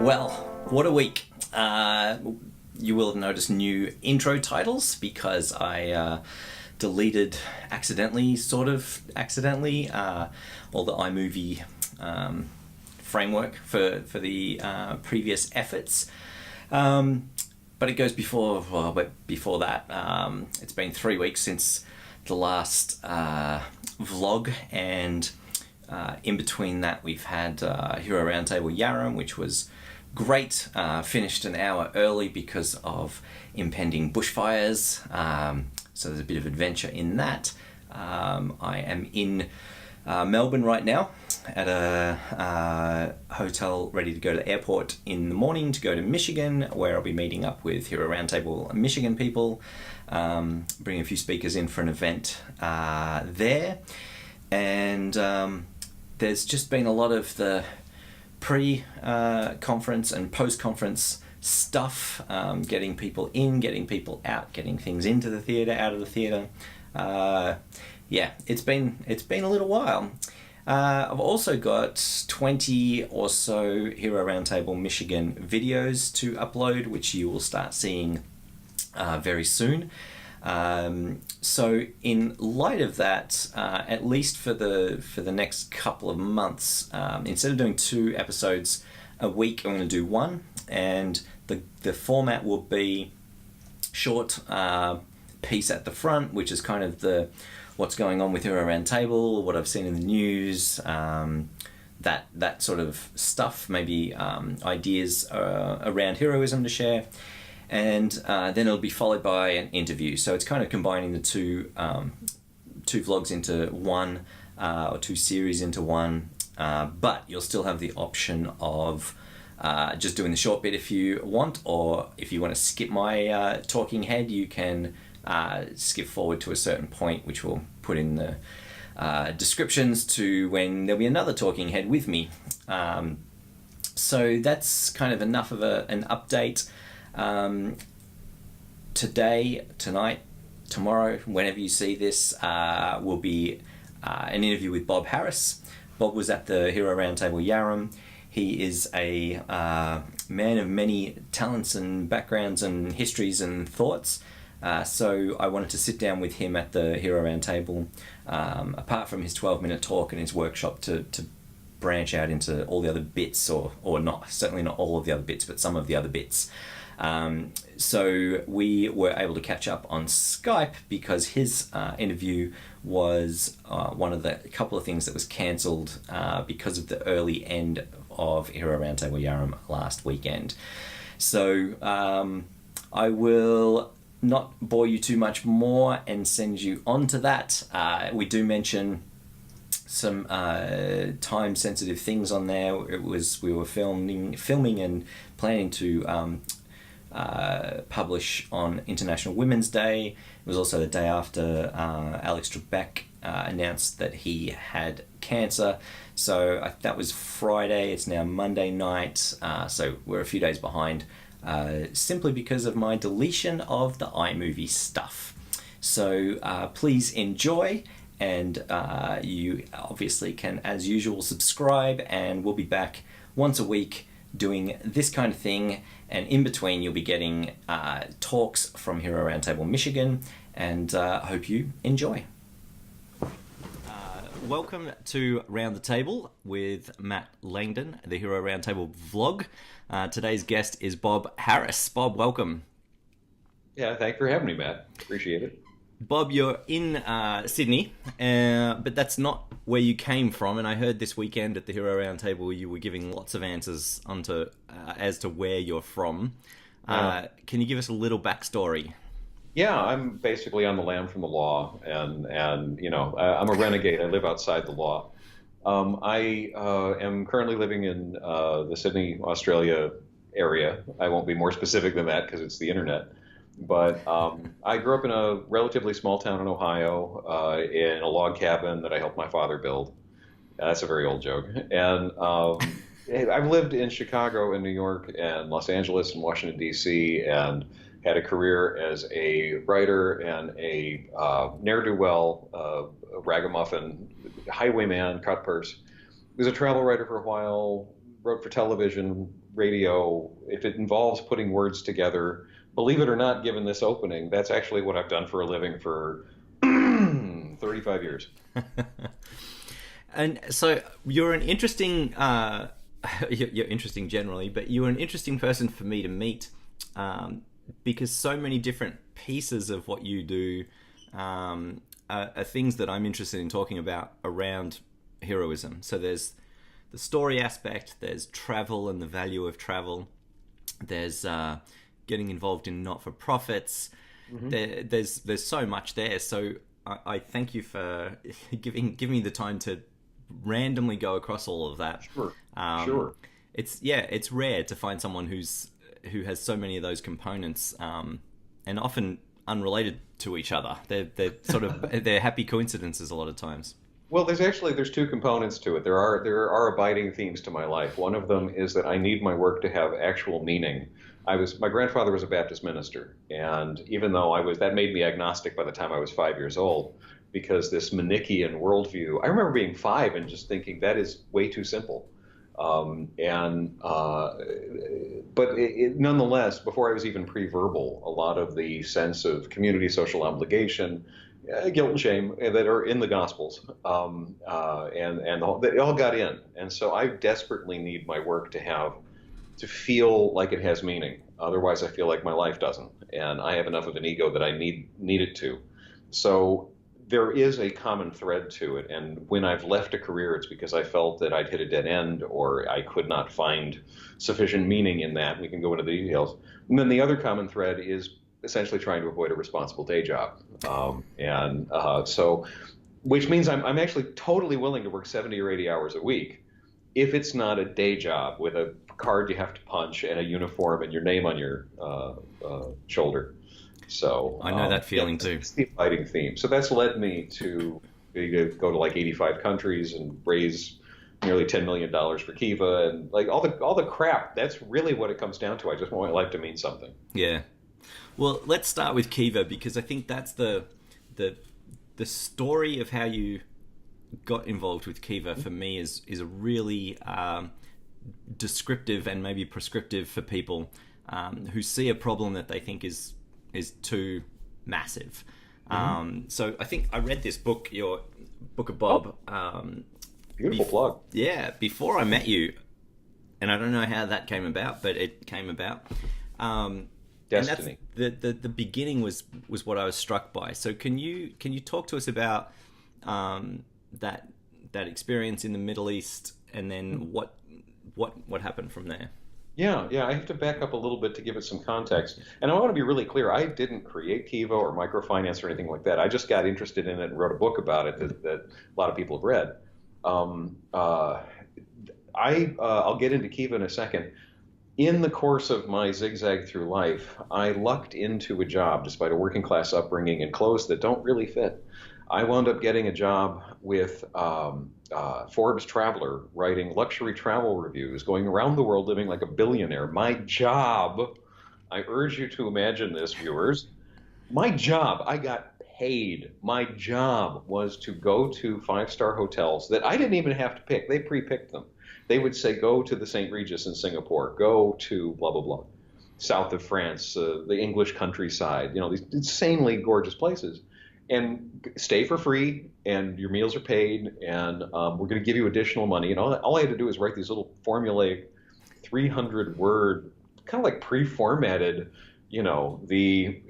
Well, what a week. You will have noticed new intro titles because I deleted sort of accidentally, all the iMovie framework for the previous efforts. But it goes before that. It's been 3 weeks since the last vlog, and in between that we've had Hero Roundtable Yarram, which was great. Finished an hour early because of impending bushfires, so there's a bit of adventure in that. I am in Melbourne right now at a hotel, ready to go to the airport in the morning to go to Michigan, where I'll be meeting up with Hero Roundtable Michigan people, bring a few speakers in for an event there. And there's just been a lot of the pre-conference and post-conference stuff, getting people in, getting people out, getting things into the theatre, out of the theatre. Yeah, it's been a little while. I've also got 20 or so Hero Roundtable Michigan videos to upload, which you will start seeing very soon. So in light of that, at least for the next couple of months, instead of doing 2 episodes a week, I'm going to do 1, and the format will be short piece at the front, which is kind of what's going on with Hero Roundtable, what I've seen in the news, that sort of stuff, maybe ideas around heroism to share. And then it'll be followed by an interview. So it's kind of combining the two vlogs into one, or 2 series into one. But you'll still have the option of just doing the short bit if you want, or if you want to skip my talking head, you can skip forward to a certain point, which we'll put in the descriptions to when there'll be another talking head with me. So that's kind of enough of an update. Today, tonight, tomorrow, whenever you see this, will be an interview with Bob Harris. Bob was at the Hero Roundtable Yarram. He is a man of many talents and backgrounds and histories and thoughts. So I wanted to sit down with him at the Hero Roundtable, apart from his 12-minute talk and his workshop, to branch out into all the other bits, or not, certainly not all of the other bits, but some of the other bits. So we were able to catch up on Skype because his interview was one of the couple of things that was cancelled because of the early end of Hero Roundtable Yarram last weekend. So I will not bore you too much more and send you on to that. We do mention some time-sensitive things on there. We were filming and planning to publish on International Women's Day. It was also the day after Alex Trebek announced that he had cancer. So that was Friday. It's now Monday night. So we're a few days behind, simply because of my deletion of the iMovie stuff. So please enjoy, and you obviously can, as usual, subscribe, and we'll be back once a week doing this kind of thing. And in between, you'll be getting talks from Hero Roundtable Michigan, and hope you enjoy. Welcome to Round the Table with Matt Langdon, the Hero Roundtable vlog. Today's guest is Bob Harris. Bob, welcome. Yeah, thanks for having me, Matt. Appreciate it. Bob, you're in Sydney, but that's not where you came from. And I heard this weekend at the Hero Roundtable you were giving lots of answers as to where you're from. Can you give us a little backstory? Yeah, I'm basically on the lam from the law, and you know, I'm a renegade. I live outside the law. I am currently living in the Sydney, Australia area. I won't be more specific than that because it's the internet. But I grew up in a relatively small town in Ohio, in a log cabin that I helped my father build. That's a very old joke. And I've lived in Chicago and New York and Los Angeles and Washington, D.C., and had a career as a writer and a ne'er-do-well, ragamuffin, highwayman, cut purse. Was a travel writer for a while, wrote for television, radio, if it involves putting words together, believe it or not, given this opening, that's actually what I've done for a living for 35 years. And so you're an interesting, you're interesting generally, but you're an interesting person for me to meet, because so many different pieces of what you do are things that I'm interested in talking about around heroism. So there's the story aspect, there's travel and the value of travel, there's getting involved in not-for-profits. Mm-hmm. There's so much there. So I thank you for giving me the time to randomly go across all of that. Sure. It's rare to find someone who has so many of those components, and often unrelated to each other. They're sort of they're happy coincidences a lot of times. Well, there's two components to it. There are abiding themes to my life. One of them is that I need my work to have actual meaning. My grandfather was a Baptist minister, and even though that made me agnostic by the time I was 5 years old, because this Manichaean worldview, I remember being 5 and just thinking that is way too simple. But nonetheless, before I was even pre-verbal, a lot of the sense of community, social obligation, guilt and shame that are in the Gospels, they all got in. And so I desperately need my work to feel like it has meaning. Otherwise, I feel like my life doesn't, and I have enough of an ego that I need it to. So there is a common thread to it, and when I've left a career, it's because I felt that I'd hit a dead end or I could not find sufficient meaning in that. We can go into the details. And then the other common thread is essentially trying to avoid a responsible day job. So, which means I'm actually totally willing to work 70 or 80 hours a week if it's not a day job with a card you have to punch and a uniform and your name on your shoulder. So I know that feeling too. It's the abiding theme. So that's led me to go to like 85 countries and raise nearly $10 million for Kiva and like all the crap. That's really what it comes down to. I just want my life to mean something. Yeah. Well, let's start with Kiva, because I think that's the story of how you got involved with Kiva for me is a really descriptive and maybe prescriptive for people who see a problem that they think is too massive. So I think I read this book, your Book of Bob. Beautiful plug. Yeah, before I met you, and I don't know how that came about, but it came about. Destiny. And that's the beginning was what I was struck by. So can you talk to us about that experience in the Middle East, and then what happened from there? Yeah, I have to back up a little bit to give it some context. And I want to be really clear, I didn't create Kiva or microfinance or anything like that. I just got interested in it and wrote a book about it that a lot of people have read. I'll get into Kiva in a second. In the course of my zigzag through life, I lucked into a job despite a working class upbringing and clothes that don't really fit. I wound up getting a job with Forbes Traveler, writing luxury travel reviews, going around the world living like a billionaire. My job, I urge you to imagine this, viewers, my job, I got paid. My job was to go to 5-star hotels that I didn't even have to pick. They pre-picked them. They would say, go to the St. Regis in Singapore, go to blah, blah, blah, south of France, the English countryside, these insanely gorgeous places. And stay for free, and your meals are paid, and we're going to give you additional money. And all I had to do was write these little formulaic 300-word, kind of like pre-formatted, the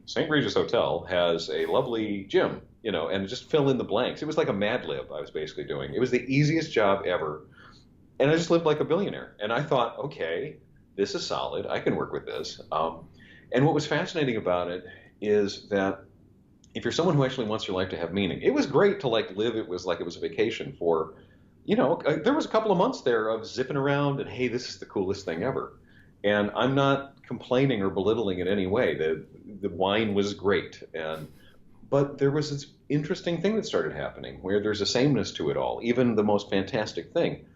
St. Regis Hotel has a lovely gym, and just fill in the blanks. It was like a Mad Lib I was basically doing. It was the easiest job ever. And I just lived like a billionaire. And I thought, okay, this is solid. I can work with this. And what was fascinating about it is that if you're someone who actually wants your life to have meaning, it was great to live. It was like it was a vacation for, there was a couple of months there of zipping around and, hey, this is the coolest thing ever. And I'm not complaining or belittling in any way. The wine was great. But there was this interesting thing that started happening where there's a sameness to it all, even the most fantastic thing.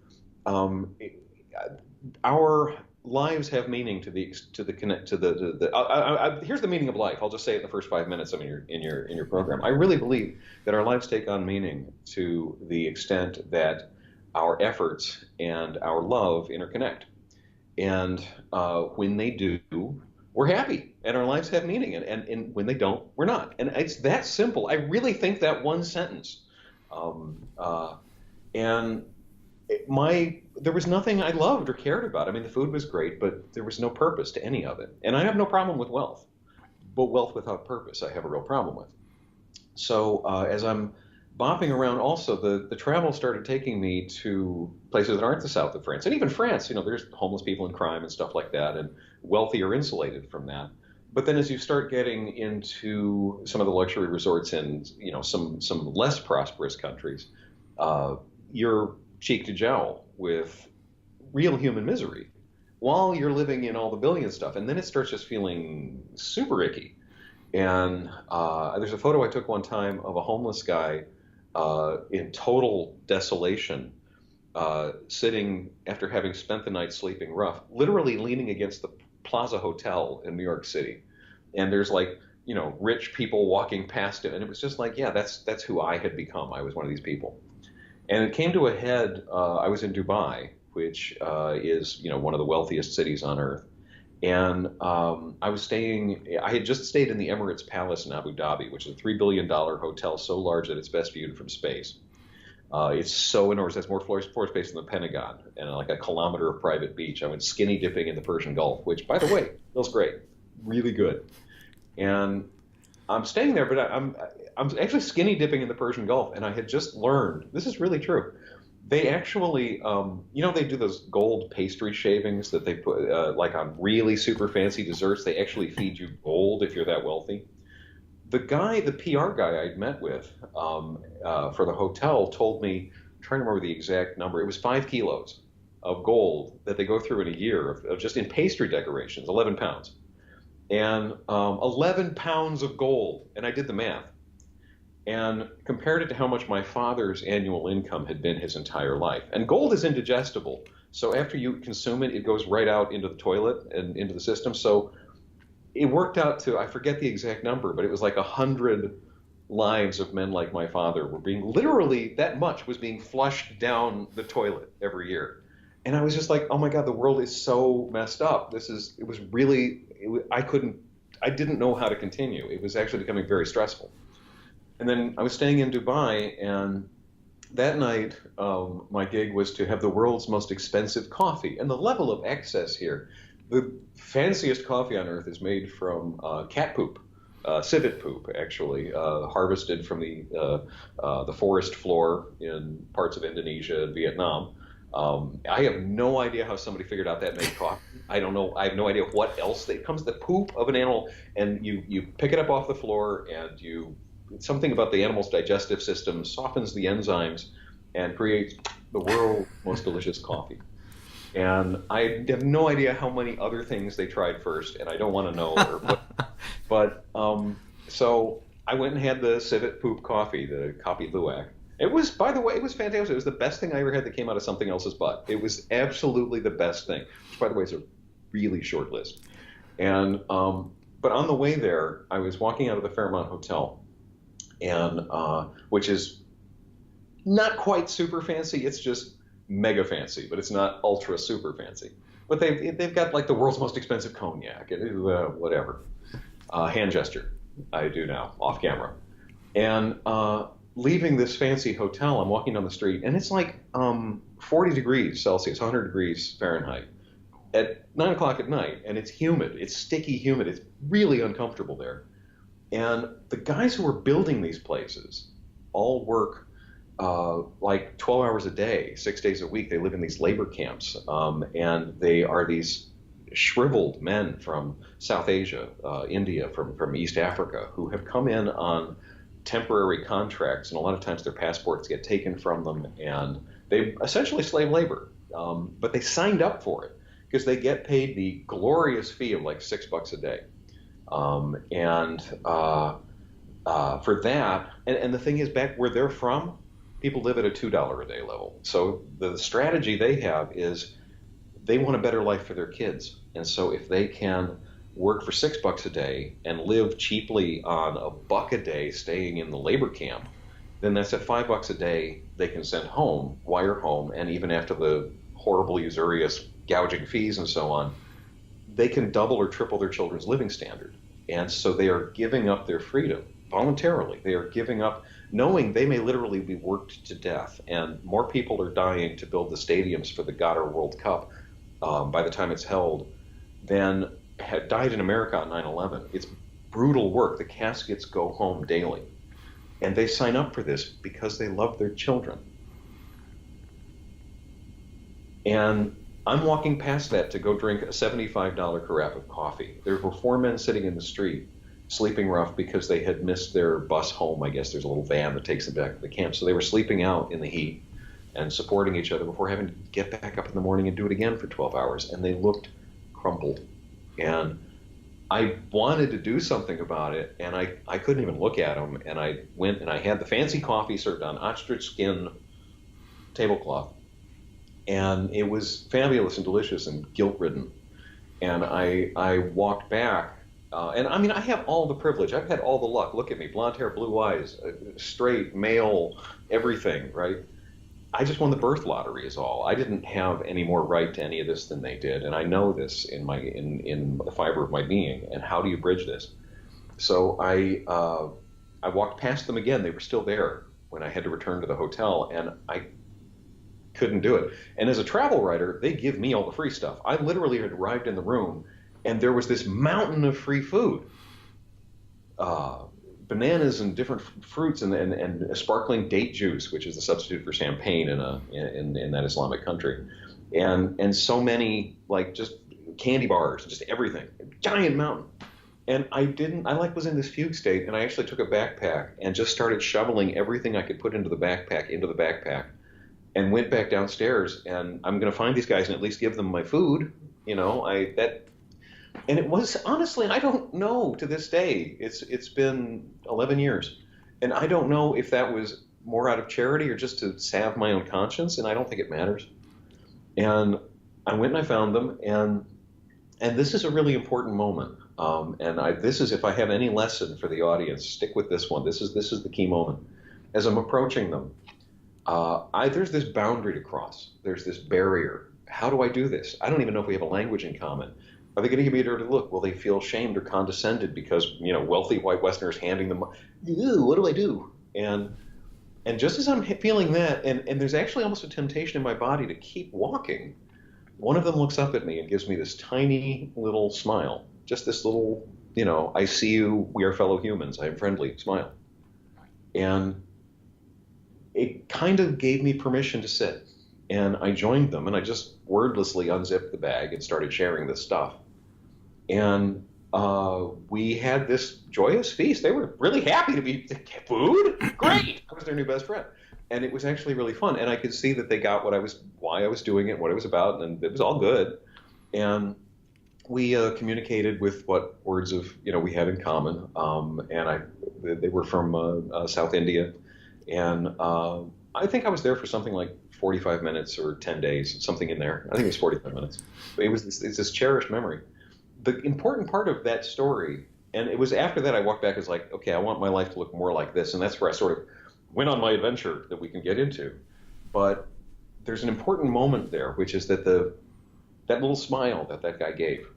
Our lives have meaning here's the meaning of life. I'll just say it in the first 5 minutes in your program. I really believe that our lives take on meaning to the extent that our efforts and our love interconnect. And when they do, we're happy and our lives have meaning. And when they don't, we're not. And it's that simple. I really think that one sentence. Um, uh, and there was nothing I loved or cared about. I mean, the food was great, but there was no purpose to any of it. And I have no problem with wealth, but wealth without purpose, I have a real problem with. So as I'm bopping around, also the travel started taking me to places that aren't the south of France, and even France. There's homeless people and crime and stuff like that, and wealthy are insulated from that. But then as you start getting into some of the luxury resorts in some less prosperous countries, you're cheek to jowl with real human misery while you're living in all the billion stuff, and then it starts just feeling super icky. And there's a photo I took one time of a homeless guy in total desolation, sitting after having spent the night sleeping rough, literally leaning against the Plaza Hotel in New York City. And there's rich people walking past him. And it was just like, yeah, that's who I had become. I was one of these people. And it came to a head. I was in Dubai, which is, one of the wealthiest cities on earth. And I had just stayed in the Emirates Palace in Abu Dhabi, which is a $3 billion hotel so large that it's best viewed from space. It's so enormous. That's more floor space than the Pentagon and like a kilometer of private beach. I went skinny dipping in the Persian Gulf, which, by the way, feels great. Really good. And I'm staying there, but I'm actually skinny dipping in the Persian Gulf, and I had just learned, this is really true. They actually, they do those gold pastry shavings that they put like on really super fancy desserts. They actually feed you gold if you're that wealthy. The PR guy I'd met with for the hotel told me, I'm trying to remember the exact number, it was 5 kilos of gold that they go through in a year of just in pastry decorations, 11 pounds. And 11 pounds of gold. And I did the math and compared it to how much my father's annual income had been his entire life. And gold is indigestible. So after you consume it, it goes right out into the toilet and into the system. So it worked out to, I forget the exact number, but it was like 100 lives of men like my father were being, literally that much was being flushed down the toilet every year. And I was just like, oh my God, the world is so messed up. I didn't know how to continue. It was actually becoming very stressful. And then I was staying in Dubai, and that night my gig was to have the world's most expensive coffee. And the level of excess here, the fanciest coffee on earth is made from cat poop, civet poop, actually, harvested from the forest floor in parts of Indonesia and Vietnam. I have no idea how somebody figured out that made coffee. I don't know. I have no idea what else. It comes the poop of an animal, and you pick it up off the floor, and something about the animal's digestive system softens the enzymes and creates the world's most delicious coffee. And I have no idea how many other things they tried first, and I don't want to know. So I went and had the civet poop coffee, the Kopi Luwak. It was, by the way, it was fantastic. It was the best thing I ever had that came out of something else's butt. It was absolutely the best thing, which, by the way, is a really short list. And but on the way there, I was walking out of the Fairmont Hotel, and which is not quite super fancy. It's just mega fancy, but it's not ultra super fancy. But they've got like the world's most expensive cognac and whatever. Hand gesture, I do now off camera, and leaving this fancy hotel, I'm walking down the street, and it's like 40 degrees Celsius, 100 degrees Fahrenheit at 9 o'clock at night, and it's humid. It's sticky humid. It's really uncomfortable there. And the guys who are building these places all work like 12 hours a day, 6 days a week. They live in these labor camps, and they are these shriveled men from South Asia, India, from East Africa, who have come in on temporary contracts, and a lot of times their passports get taken from them, and they essentially slave labor. But they signed up for it because they get paid the glorious fee of like $6 a day. For that, and the thing is, back where they're from, people live at a $2 a day level. So the strategy they have is they want a better life for their kids. And so if they can work for $6 a day and live cheaply on $1 a day staying in the labor camp, then that's at $5 a day they can send home, wire home, and even after the horrible usurious gouging fees and so on, they can double or triple their children's living standard. And so they are giving up their freedom voluntarily. They are giving up, knowing they may literally be worked to death. And more people are dying to build the stadiums for the Qatar World Cup by the time it's held than had died in America on 9/11. It's brutal work. The caskets go home daily. And they sign up for this because they love their children. And I'm walking past that to go drink a $75 carafe of coffee. There were 4 men sitting in the street, sleeping rough because they had missed their bus home. I guess there's a little van that takes them back to the camp. So they were sleeping out in the heat and supporting each other before having to get back up in the morning and do it again for 12 hours. And they looked crumpled. And I wanted to do something about it, and I couldn't even look at them. And I went and I had the fancy coffee served on ostrich skin tablecloth. And it was fabulous and delicious and guilt-ridden. And I walked back, and I mean, I have all the privilege. I've had all the luck. Look at me, blonde hair, blue eyes, straight, male, everything, right? I just won the birth lottery is all. I didn't have any more right to any of this than they did, and I know this in the fiber of my being. And how do you bridge this? So I walked past them again. They were still there when I had to return to the hotel, and I couldn't do it. And as a travel writer, they give me all the free stuff. I literally had arrived in the room, and there was this mountain of free food. Bananas and different fruits and sparkling date juice, which is the substitute for champagne in that Islamic country, and so many, like, just candy bars, just everything, giant mountain. And I was in this fugue state, and I actually took a backpack and just started shoveling everything I could put into the backpack, and went back downstairs. And I'm going to find these guys and at least give them my food, And it was, honestly, I don't know to this day. It's been 11 years. And I don't know if that was more out of charity or just to salve my own conscience, and I don't think it matters. And I went and I found them, and this is a really important moment. This is, if I have any lesson for the audience, stick with this one. This is the key moment. As I'm approaching them, there's this boundary to cross. There's this barrier. How do I do this? I don't even know if we have a language in common. Are they going to give me a dirty look? Will they feel shamed or condescended because, wealthy white Westerners handing them, what do I do? And just as I'm feeling that, and there's actually almost a temptation in my body to keep walking, one of them looks up at me and gives me this tiny little smile. Just this little, I see you, we are fellow humans, I am friendly smile. And it kind of gave me permission to sit. And I joined them, and I just wordlessly unzipped the bag and started sharing this stuff. And we had this joyous feast. They were really happy to be, food? Great! I was their new best friend. And it was actually really fun. And I could see that they got why I was doing it, what it was about, and it was all good. And we communicated with what words of, we had in common. They were from South India. And I think I was there for something like 45 minutes or 10 days, something in there. I think it was 45 minutes. It's this cherished memory. The important part of that story, and it was after that I walked back and was like, okay, I want my life to look more like this. And that's where I sort of went on my adventure that we can get into. But there's an important moment there, which is that that little smile that guy gave.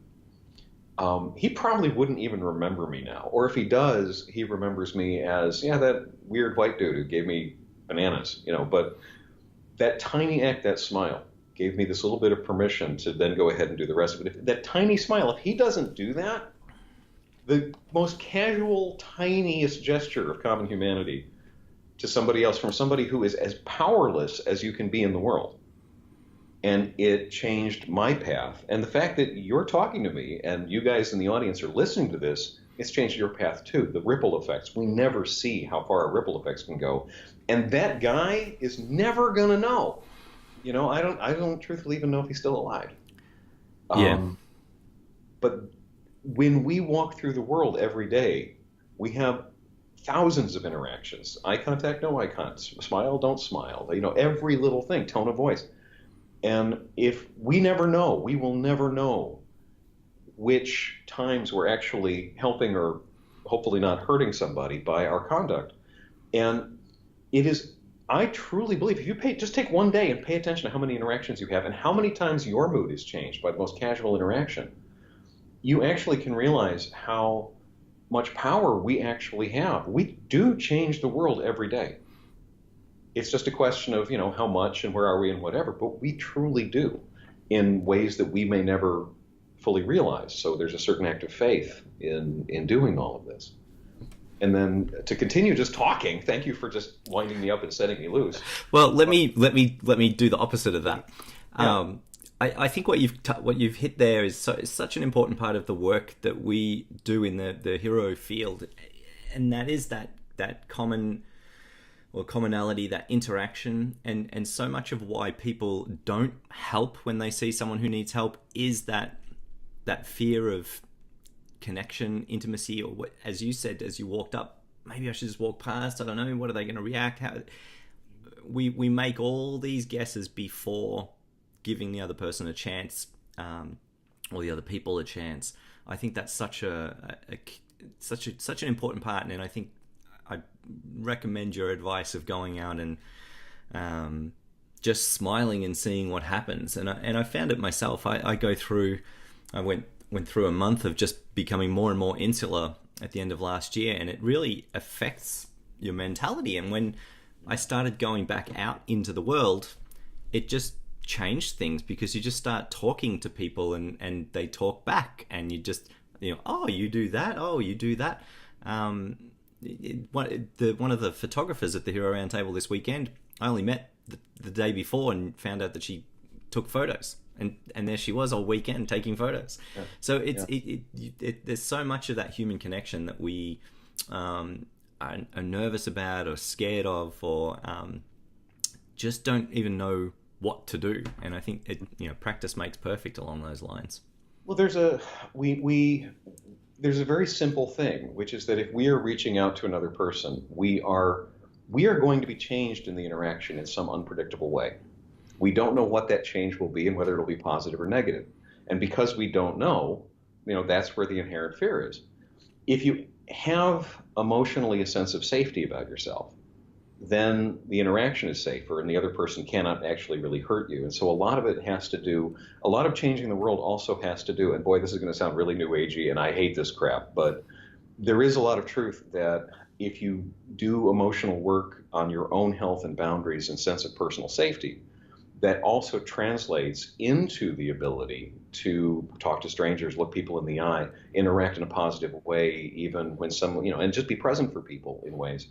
He probably wouldn't even remember me now. Or if he does, he remembers me as, that weird white dude who gave me bananas, But that tiny act, that smile, gave me this little bit of permission to then go ahead and do the rest of it. That tiny smile, if he doesn't do that, the most casual, tiniest gesture of common humanity to somebody else from somebody who is as powerless as you can be in the world. And it changed my path. And the fact that you're talking to me and you guys in the audience are listening to this, it's changed your path too. The ripple effects. We never see how far our ripple effects can go. And that guy is never going to know. I don't truthfully even know if he's still alive. But when we walk through the world every day, we have thousands of interactions. Eye contact, no eye contact. Smile, don't smile. Every little thing, tone of voice. And if we never know, we will never know which times we're actually helping or hopefully not hurting somebody by our conduct. And it is I truly believe if you just take one day and pay attention to how many interactions you have and how many times your mood is changed by the most casual interaction, you actually can realize how much power we actually have. We do change the world every day. It's just a question of, how much and where are we and whatever, but we truly do in ways that we may never fully realize. So there's a certain act of faith in doing all of this. And then to continue just talking, thank you for just winding me up and setting me loose. Well, let me do the opposite of that. Yeah. I think what you've hit there is such an important part of the work that we do in the hero field, and that is that commonality, that interaction, and so much of why people don't help when they see someone who needs help is that fear of connection, intimacy, or what, as you said, as you walked up, maybe I should just walk past. I don't know. What are they going to react? How we make all these guesses before giving the other person a chance, or the other people a chance. I think that's such an important part, and I think I recommend your advice of going out and just smiling and seeing what happens. And I found it myself. I went through a month of just becoming more and more insular at the end of last year, and it really affects your mentality. And when I started going back out into the world, it just changed things, because you just start talking to people and they talk back, and you just, oh, you do that, oh, you do that. One of the photographers at the Hero Roundtable this weekend, I only met the day before and found out that she took photos. And there she was all weekend taking photos. Yeah. So there's so much of that human connection that we are nervous about or scared of, or just don't even know what to do. And I think practice makes perfect along those lines. Well, there's a very simple thing, which is that if we are reaching out to another person, we are going to be changed in the interaction in some unpredictable way. We don't know what that change will be and whether it'll be positive or negative. And because we don't know, that's where the inherent fear is. If you have emotionally a sense of safety about yourself, then the interaction is safer and the other person cannot actually really hurt you. And so a lot of changing the world also has to do, and boy, this is going to sound really new agey and I hate this crap, but there is a lot of truth that if you do emotional work on your own health and boundaries and sense of personal safety, that also translates into the ability to talk to strangers, look people in the eye, interact in a positive way, even when someone, and just be present for people in ways.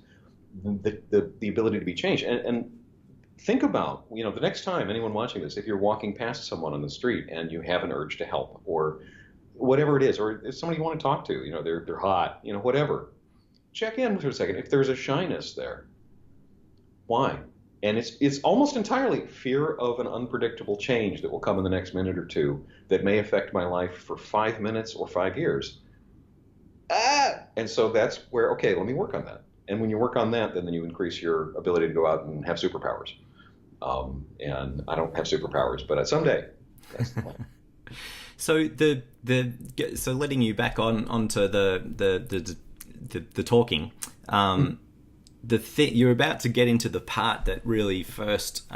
The ability to be changed. And think about, the next time anyone watching this, if you're walking past someone on the street and you have an urge to help, or whatever it is, or if somebody you want to talk to, they're hot, whatever, check in for a second. If there's a shyness there, why? And it's almost entirely fear of an unpredictable change that will come in the next minute or two that may affect my life for 5 minutes or 5 years. And so that's where, okay, let me work on that. And when you work on that, then you increase your ability to go out and have superpowers. And I don't have superpowers, but someday. That's the plan. So letting you back onto the talking. You're about to get into the part that really first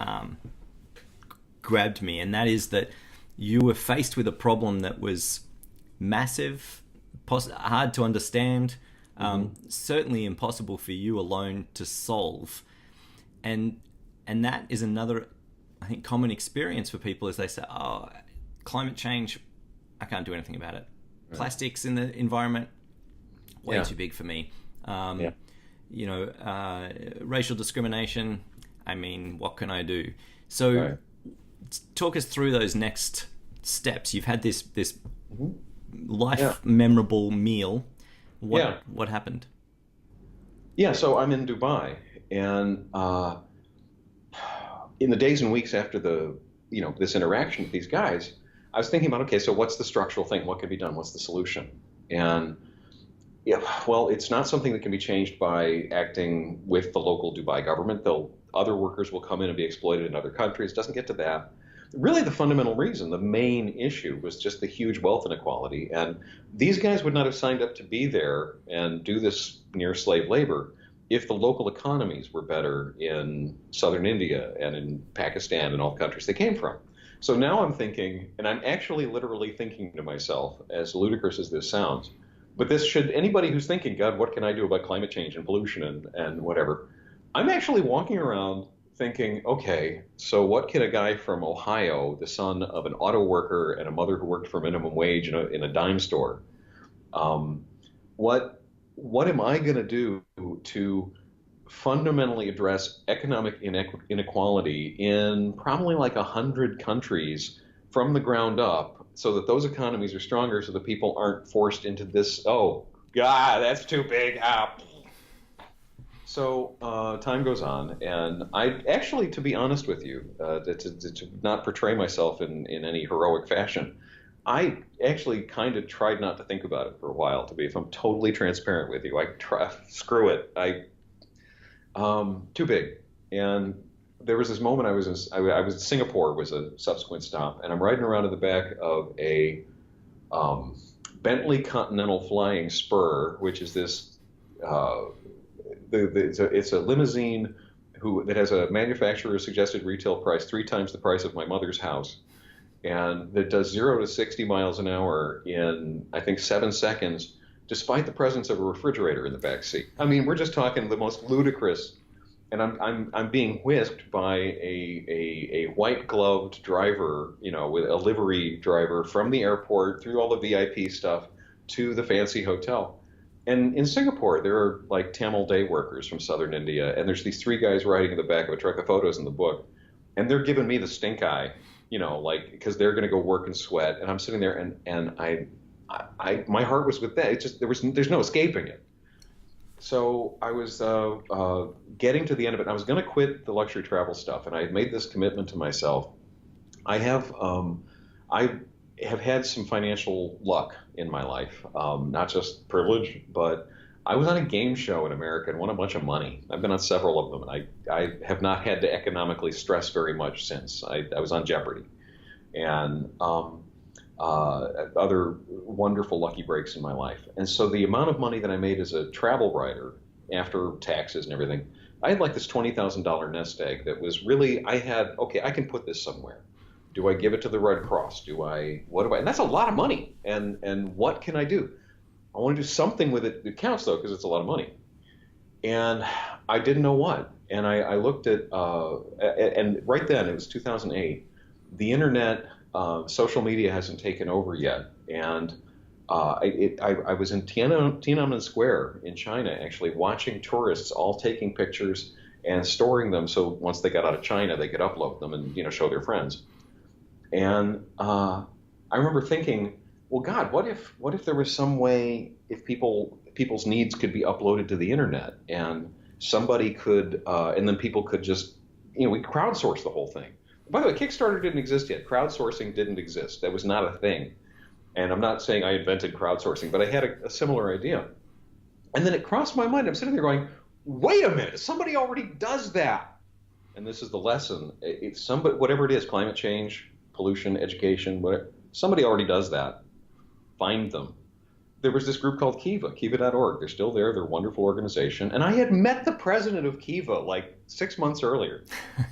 grabbed me, and that is that you were faced with a problem that was massive, hard to understand, certainly impossible for you alone to solve, and that is another, I think, common experience for people as they say, "Oh, climate change, I can't do anything about it. Right. Plastics in the environment, way too big for me." Racial discrimination, I mean, what can I do? So talk us through those next steps. You've had this life memorable meal. What happened? Yeah, so I'm in Dubai, and in the days and weeks after this interaction with these guys, I was thinking about, okay, so what's the structural thing? What can be done? What's the solution? And well, it's not something that can be changed by acting with the local Dubai government. Other workers will come in and be exploited in other countries. It doesn't get to that. Really, the fundamental reason, the main issue, was just the huge wealth inequality. And these guys would not have signed up to be there and do this near slave labor if the local economies were better in southern India and in Pakistan and all the countries they came from. So now I'm thinking, and I'm actually literally thinking to myself, as ludicrous as this sounds, but this should, anybody who's thinking, God, what can I do about climate change and pollution and whatever? I'm actually walking around thinking, okay, so what can a guy from Ohio, the son of an auto worker and a mother who worked for minimum wage in a dime store, um, what am I going to do to fundamentally address economic inequality in probably like 100 countries from the ground up so that those economies are stronger so that people aren't forced into this, oh, God, that's too big. Ah. So time goes on, and I actually, to be honest with you, to not portray myself in any heroic fashion, I actually kind of tried not to think about it for a while. If I'm totally transparent with you, screw it. Too big. And there was this moment I was in Singapore was a subsequent stop, and I'm riding around in the back of a Bentley Continental Flying Spur, which is this it's a limousine that has a manufacturer suggested retail price 3 times the price of my mother's house, and that does 0 to 60 miles an hour in I think 7 seconds, despite the presence of a refrigerator in the back seat. I mean, we're just talking the most ludicrous. And I'm being whisked by a white gloved driver, with a livery driver from the airport through all the VIP stuff to the fancy hotel. And in Singapore, there are like Tamil day workers from southern India, and there's these 3 guys riding in the back of a truck. The photos in the book, and they're giving me the stink eye, because they're going to go work and sweat, and I'm sitting there, and I my heart was with that. It's just there's no escaping it. So I was getting to the end of it, and I was going to quit the luxury travel stuff, and I had made this commitment to myself. I have had some financial luck in my life, not just privilege, but I was on a game show in America and won a bunch of money. I've been on several of them, and I have not had to economically stress very much since. I was on Jeopardy, and other wonderful lucky breaks in my life. And so the amount of money that I made as a travel writer after taxes and everything, I had like this $20,000 nest egg that was really, I can put this somewhere. Do I give it to the Red Cross? And that's a lot of money. And what can I do? I want to do something with it that counts though, because it's a lot of money. And I didn't know what. And I looked at, and right then, it was 2008, the internet, social media hasn't taken over yet, and I was in Tiananmen Square in China, actually watching tourists all taking pictures and storing them, so once they got out of China, they could upload them and show their friends. And I remember thinking, well, God, what if there was some way if people's needs could be uploaded to the internet, and somebody could, and then people could just, we crowdsource the whole thing. By the way, Kickstarter didn't exist yet. Crowdsourcing didn't exist. That was not a thing. And I'm not saying I invented crowdsourcing, but I had a similar idea. And then it crossed my mind. I'm sitting there going, wait a minute, somebody already does that. And this is the lesson. It's somebody, whatever it is, climate change, pollution, education, whatever, somebody already does that. Find them. There was this group called Kiva, kiva.org. They're still there. They're a wonderful organization. And I had met the president of Kiva like 6 months earlier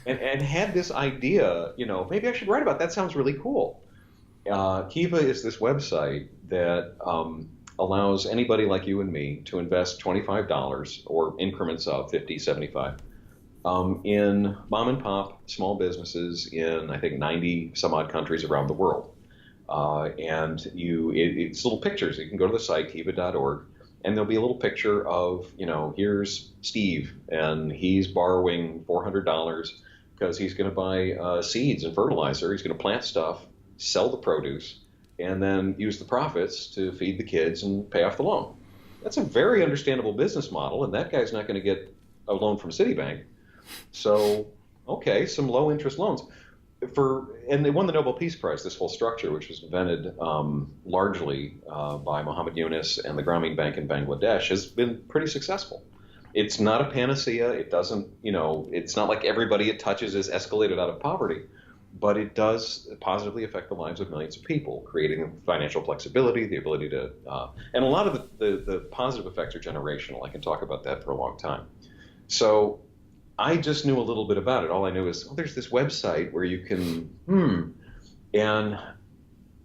and had this idea, maybe I should write about that. Sounds really cool. Kiva is this website that allows anybody like you and me to invest $25 or increments of 50, 75 in mom and pop small businesses in, I think, 90 some odd countries around the world. And it's little pictures. You can go to the site, kiva.org, and there'll be a little picture of, here's Steve, and he's borrowing $400 because he's going to buy seeds and fertilizer. He's going to plant stuff, sell the produce, and then use the profits to feed the kids and pay off the loan. That's a very understandable business model, and that guy's not going to get a loan from Citibank. So, okay, some low-interest loans. And they won the Nobel Peace Prize, this whole structure, which was invented largely by Muhammad Yunus and the Grameen Bank in Bangladesh, has been pretty successful. It's not a panacea. It doesn't, it's not like everybody it touches is escalated out of poverty, but it does positively affect the lives of millions of people, creating financial flexibility, the ability to, and a lot of the positive effects are generational. I can talk about that for a long time. So I just knew a little bit about it. All I knew is, oh, there's this website where you can, and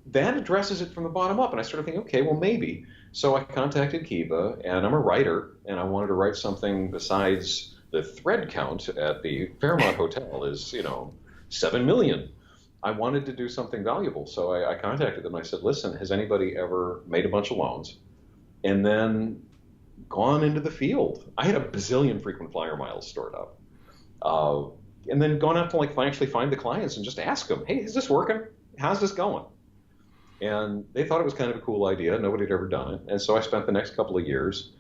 that addresses it from the bottom up. And I started thinking, okay, well, maybe. So I contacted Kiva, and I'm a writer, and I wanted to write something besides the thread count at the Fairmont Hotel is, 7 million. I wanted to do something valuable. So I contacted them. I said, listen, has anybody ever made a bunch of loans and then gone into the field? I had a bazillion frequent flyer miles stored up. And then gone out to actually find the clients and just ask them, hey, is this working? How's this going? And they thought it was kind of a cool idea. Nobody had ever done it. And so I spent the next couple of years,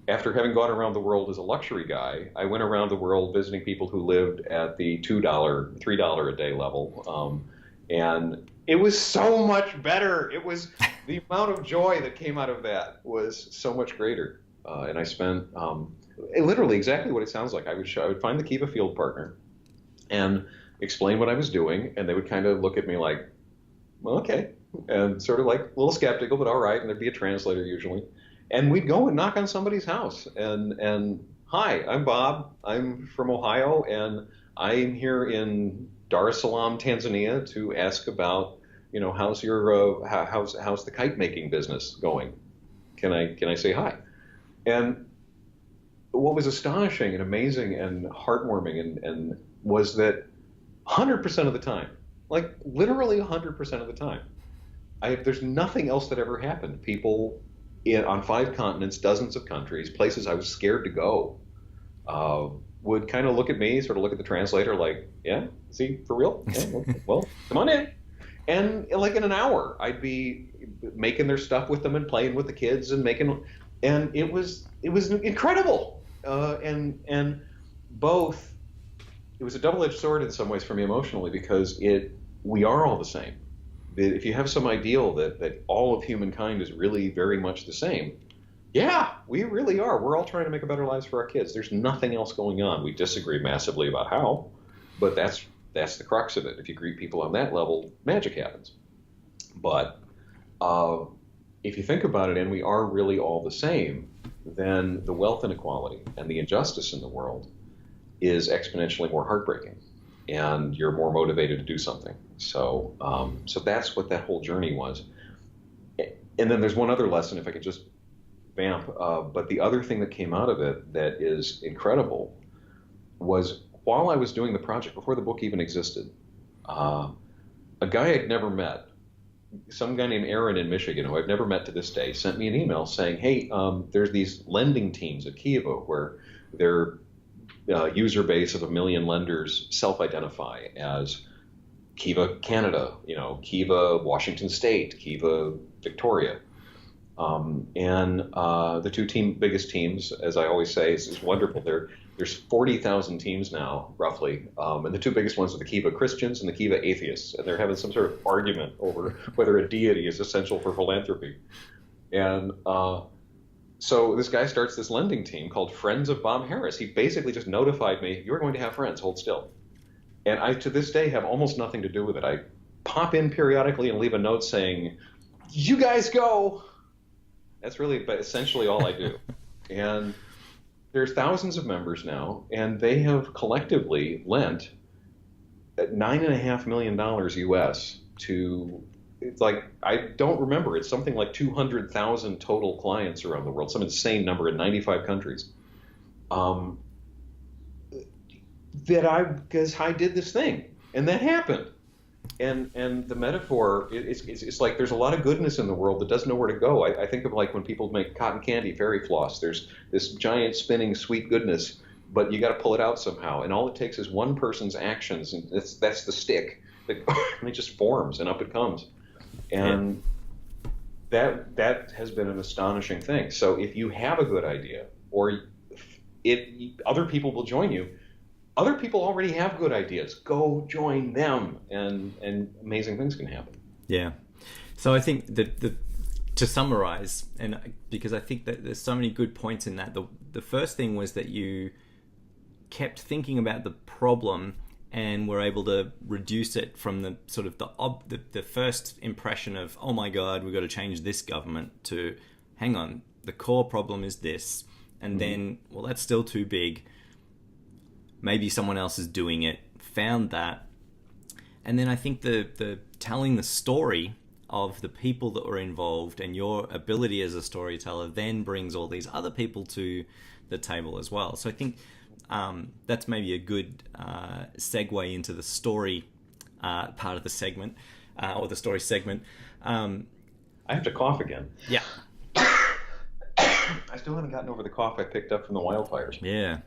after having gone around the world as a luxury guy, I went around the world visiting people who lived at the $2, $3 a day level. And it was so much better. It was the amount of joy that came out of that was so much greater. And I spent literally exactly what it sounds like. I would find the Kiva field partner and explain what I was doing, and they would kind of look at me like, well, okay, and sort of like a little skeptical, but all right, and there'd be a translator usually. And we'd go and knock on somebody's house, and hi, I'm Bob. I'm from Ohio, and I'm here in Dar es Salaam, Tanzania, to ask about, how's your how's the kite making business going? Can I say hi? And what was astonishing and amazing and heartwarming and was that 100% of the time, like literally 100% of the time, there's nothing else that ever happened. People on 5 continents, dozens of countries, places I was scared to go, would kind of look at me, sort of look at the translator like, yeah, is he for real? Yeah, well, come on in. And like in an hour, I'd be making their stuff with them and playing with the kids and and it was incredible. And both, it was a double-edged sword in some ways for me emotionally, because we are all the same. If you have some ideal that all of humankind is really very much the same, yeah, we really are. We're all trying to make a better lives for our kids. There's nothing else going on. We disagree massively about how, but that's the crux of it. If you greet people on that level, magic happens. But if you think about it, and we are really all the same, then the wealth inequality and the injustice in the world is exponentially more heartbreaking, and you're more motivated to do something. So that's what that whole journey was. And then there's one other lesson, if I could just vamp, but the other thing that came out of it that is incredible was, while I was doing the project, before the book even existed, a guy I'd never met, some guy named Aaron in Michigan, who I've never met to this day, sent me an email saying, hey, there's these lending teams at Kiva where their user base of 1 million lenders self-identify as Kiva Canada, Kiva Washington State, Kiva Victoria. And the two biggest teams, as I always say, is wonderful. There's 40,000 teams now, roughly, and the two biggest ones are the Kiva Christians and the Kiva Atheists, and they're having some sort of argument over whether a deity is essential for philanthropy. And so this guy starts this lending team called Friends of Bob Harris. He basically just notified me, you're going to have friends, hold still. And I, to this day, have almost nothing to do with it. I pop in periodically and leave a note saying, you guys go. That's really essentially all I do. And there's thousands of members now, and they have collectively lent $9.5 million US to, it's like, I don't remember, it's something like 200,000 total clients around the world, some insane number in 95 countries. Because I did this thing, and that happened. And the metaphor, it's like there's a lot of goodness in the world that doesn't know where to go. I think of like when people make cotton candy, fairy floss, there's this giant spinning sweet goodness, but you got to pull it out somehow. And all it takes is one person's actions, and that's the stick that and it just forms and up it comes. And that has been an astonishing thing. So if you have a good idea, or other people will join you. Other people already have good ideas. Go join them, and amazing things can happen. Yeah. So I think that to summarize, and because I think that there's so many good points in that, the first thing was that you kept thinking about the problem and were able to reduce it from the sort of the first impression of, oh my God, we've got to change this government, to, hang on, the core problem is this. And then, well, that's still too big. maybe someone else is doing it, found that. And then I think the telling the story of the people that were involved and your ability as a storyteller then brings all these other people to the table as well. So I think that's maybe a good segue into the story part of the segment, or the story segment. I have to cough again. Yeah. I still haven't gotten over the cough I picked up from the wildfires. Yeah.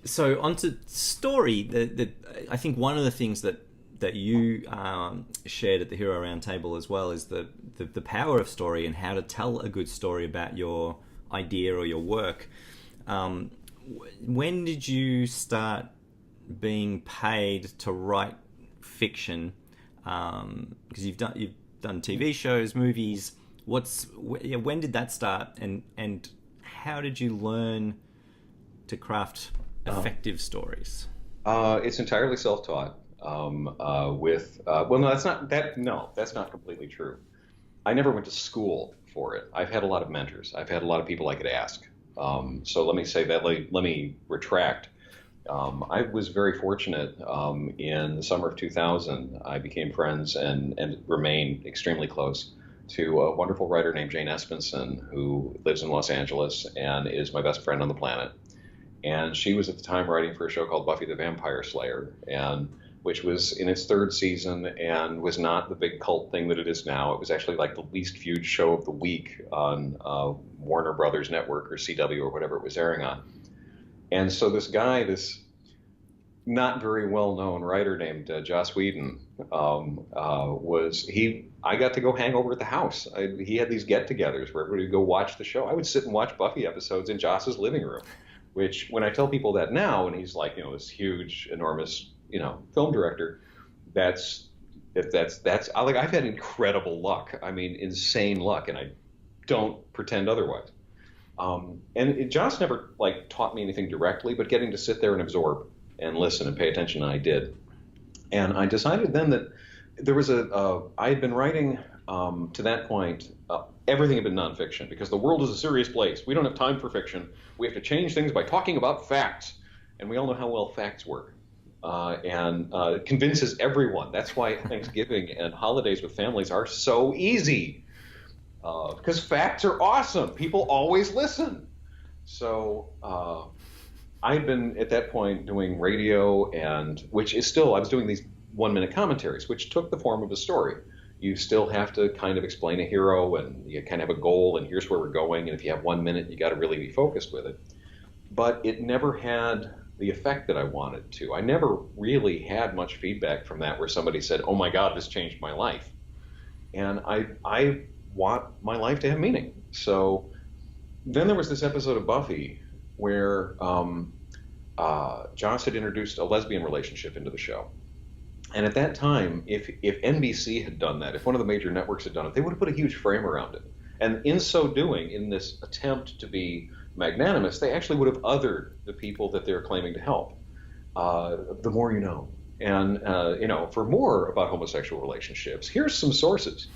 So onto story, I think one of the things that you shared at the Hero Roundtable as well is the power of story and how to tell a good story about your idea or your work. When did you start being paid to write fiction? Because you've done TV shows, movies. When did that start, and how did you learn to craft effective stories? It's entirely self-taught. That's not completely true. I never went to school for it. I've had a lot of mentors. I've had a lot of people I could ask. So let me say that. Let me retract. I was very fortunate. In the summer of 2000, I became friends and remain extremely close to a wonderful writer named Jane Espenson, who lives in Los Angeles and is my best friend on the planet. And she was at the time writing for a show called Buffy the Vampire Slayer, which was in its third season and was not the big cult thing that it is now. It was actually like the least viewed show of the week on Warner Brothers Network or CW or whatever it was airing on. And so this guy, this not very well-known writer named Joss Whedon, I got to go hang over at the house. He had these get-togethers where everybody would go watch the show. I would sit and watch Buffy episodes in Joss's living room, which when I tell people that now, and he's like, this huge, enormous, film director, I've had incredible luck. I mean, insane luck, and I don't pretend otherwise. Joss never taught me anything directly, but getting to sit there and absorb and listen and pay attention, and I did. And I decided then that there was I had been writing to that point. Everything had been nonfiction because the world is a serious place. We don't have time for fiction. We have to change things by talking about facts, and we all know how well facts work. It convinces everyone. That's why Thanksgiving and holidays with families are so easy, because facts are awesome. People always listen. So I'd been at that point doing radio, I was doing these 1-minute commentaries, which took the form of a story. You still have to kind of explain a hero, and you kind of have a goal, and here's where we're going. And if you have 1 minute, you got to really be focused with it. But it never had the effect that I wanted to. I never really had much feedback from that where somebody said, "Oh my God, this changed my life." And I want my life to have meaning. So then there was this episode of Buffy where Joss had introduced a lesbian relationship into the show. And at that time, if NBC had done that, if one of the major networks had done it, they would have put a huge frame around it. And in so doing, in this attempt to be magnanimous, they actually would have othered the people that they're claiming to help. The more you know. And, for more about homosexual relationships, here's some sources.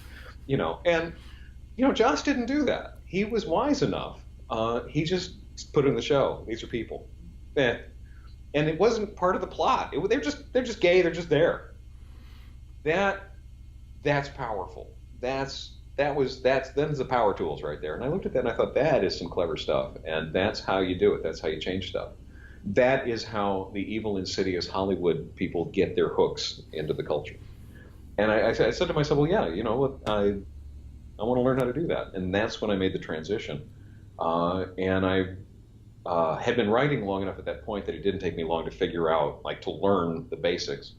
Joss didn't do that. He was wise enough. He just put in the show. These are people. And it wasn't part of the plot. They're just gay. They're just there. That's powerful. That's the power tools right there. And I looked at that and I thought, that is some clever stuff. And that's how you do it. That's how you change stuff. That is how the evil, insidious Hollywood people get their hooks into the culture. And I said to myself, well, yeah, I want to learn how to do that. And that's when I made the transition. And I had been writing long enough at that point that it didn't take me long to figure out, to learn the basics.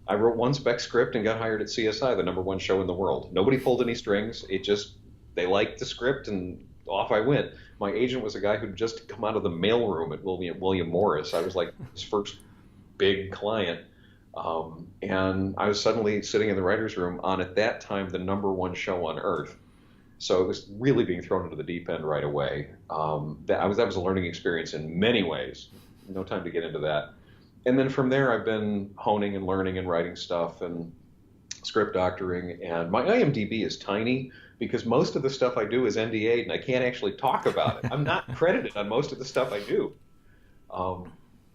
I wrote one spec script and got hired at CSI, the #1 show in the world. Nobody pulled any strings. They liked the script and off I went. My agent was a guy who'd just come out of the mailroom at William Morris. I was like his first big client. And I was suddenly sitting in the writer's room on, at that time, the #1 show on earth. So it was really being thrown into the deep end right away. That was a learning experience in many ways. No time to get into that. And then from there, I've been honing and learning and writing stuff and script doctoring. And my IMDb is tiny because most of the stuff I do is NDA'd and I can't actually talk about it. I'm not credited on most of the stuff I do.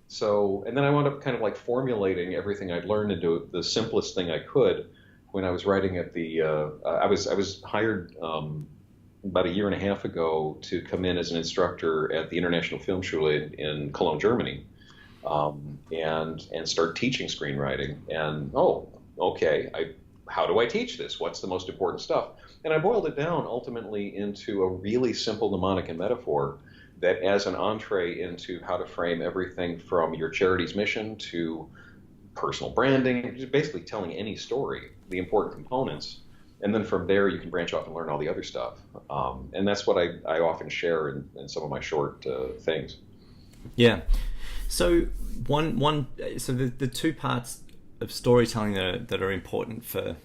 So, and then I wound up kind of like formulating everything I'd learned into the simplest thing I could when I was writing at the. I was hired about a year and a half ago to come in as an instructor at the International Film Schule in Cologne, Germany, and start teaching screenwriting. And okay, how do I teach this? What's the most important stuff? And I boiled it down ultimately into a really simple mnemonic and metaphor that as an entree into how to frame everything from your charity's mission to personal branding, just basically telling any story, the important components. And then from there, you can branch off and learn all the other stuff. And that's what I often share in some of my short things. Yeah. So so the two parts of storytelling that are important for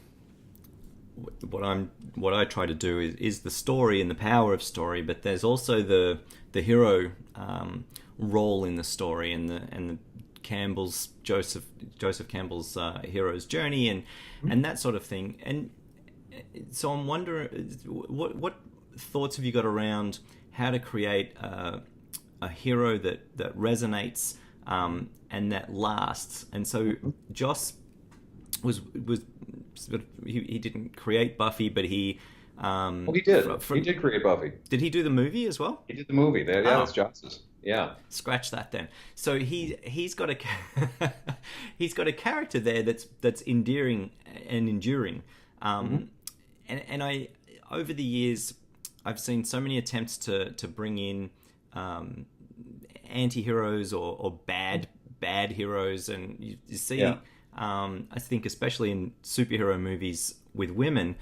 what I try to do is the story and the power of story, but there's also the hero role in the story and the Joseph Campbell's hero's journey and that sort of thing. And so I'm wondering, what thoughts have you got around how to create a hero that resonates and that lasts? And so Joss was he didn't create Buffy, but he he did. He did create Buffy. Did he do the movie as well? He did the movie. Yeah, that's Joss's. Yeah. Scratch that then. So he's got he's got a character there that's endearing and enduring. And I over the years I've seen so many attempts to bring in anti-heroes or bad heroes, and you see. Yeah. I think especially in superhero movies with women,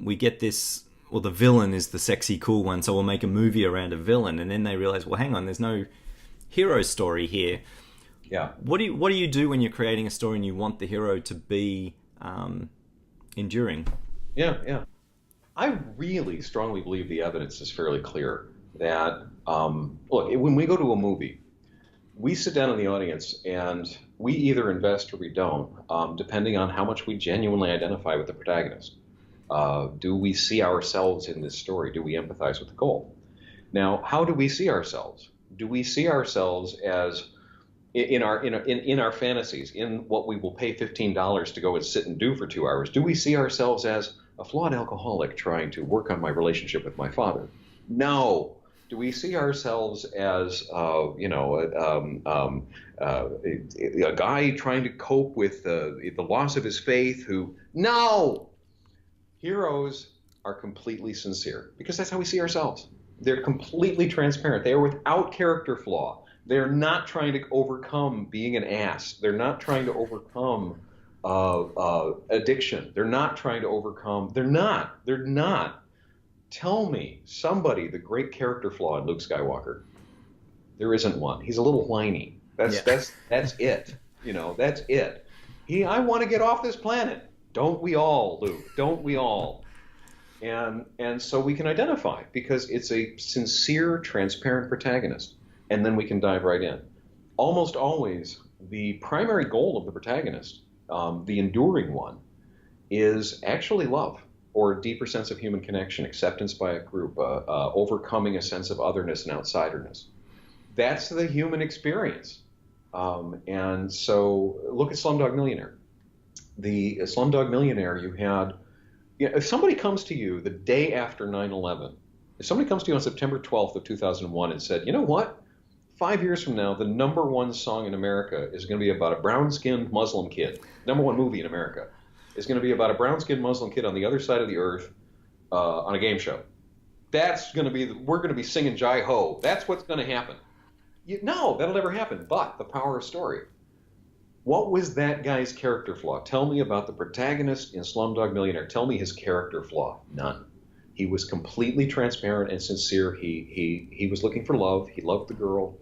we get this, well, the villain is the sexy, cool one, so we'll make a movie around a villain, and then they realize, well, hang on, there's no hero story here. Yeah. What do you do when you're creating a story and you want the hero to be enduring? Yeah. I really strongly believe the evidence is fairly clear that, look, when we go to a movie, we sit down in the audience and we either invest or we don't, depending on how much we genuinely identify with the protagonist. Do we see ourselves in this story? Do we empathize with the goal? Now, how do we see ourselves? Do we see ourselves as in our fantasies, in what we will pay $15 to go and sit and do for 2 hours? Do we see ourselves as a flawed alcoholic trying to work on my relationship with my father? No. Do we see ourselves as a guy trying to cope with the loss of his faith? No. Heroes are completely sincere because that's how we see ourselves. They're completely transparent. They are without character flaw. They're not trying to overcome being an ass. They're not trying to overcome addiction. They're not trying to overcome. They're not. Tell me somebody the great character flaw in Luke Skywalker. There isn't one. He's a little whiny. That's it. That's it. I want to get off this planet. Don't we all, Luke? Don't we all? And so we can identify because it's a sincere, transparent protagonist. And then we can dive right in. Almost always, the primary goal of the protagonist, the enduring one, is actually love, or a deeper sense of human connection, acceptance by a group, overcoming a sense of otherness and outsiderness. That's the human experience. And so look at Slumdog Millionaire. The Slumdog Millionaire, you had, if somebody comes to you the day after 9/11, if somebody comes to you on September 12th of 2001 and said, you know what, 5 years from now, the number one song in America is going to be about a brown-skinned Muslim kid, number one movie in America, is going to be about a brown-skinned Muslim kid on the other side of the earth on a game show. That's going to be, we're going to be singing Jai Ho. That's what's going to happen. No, that'll never happen. But the power of story. What was that guy's character flaw? Tell me about the protagonist in Slumdog Millionaire. Tell me his character flaw. None. He was completely transparent and sincere. He was looking for love. He loved the girl.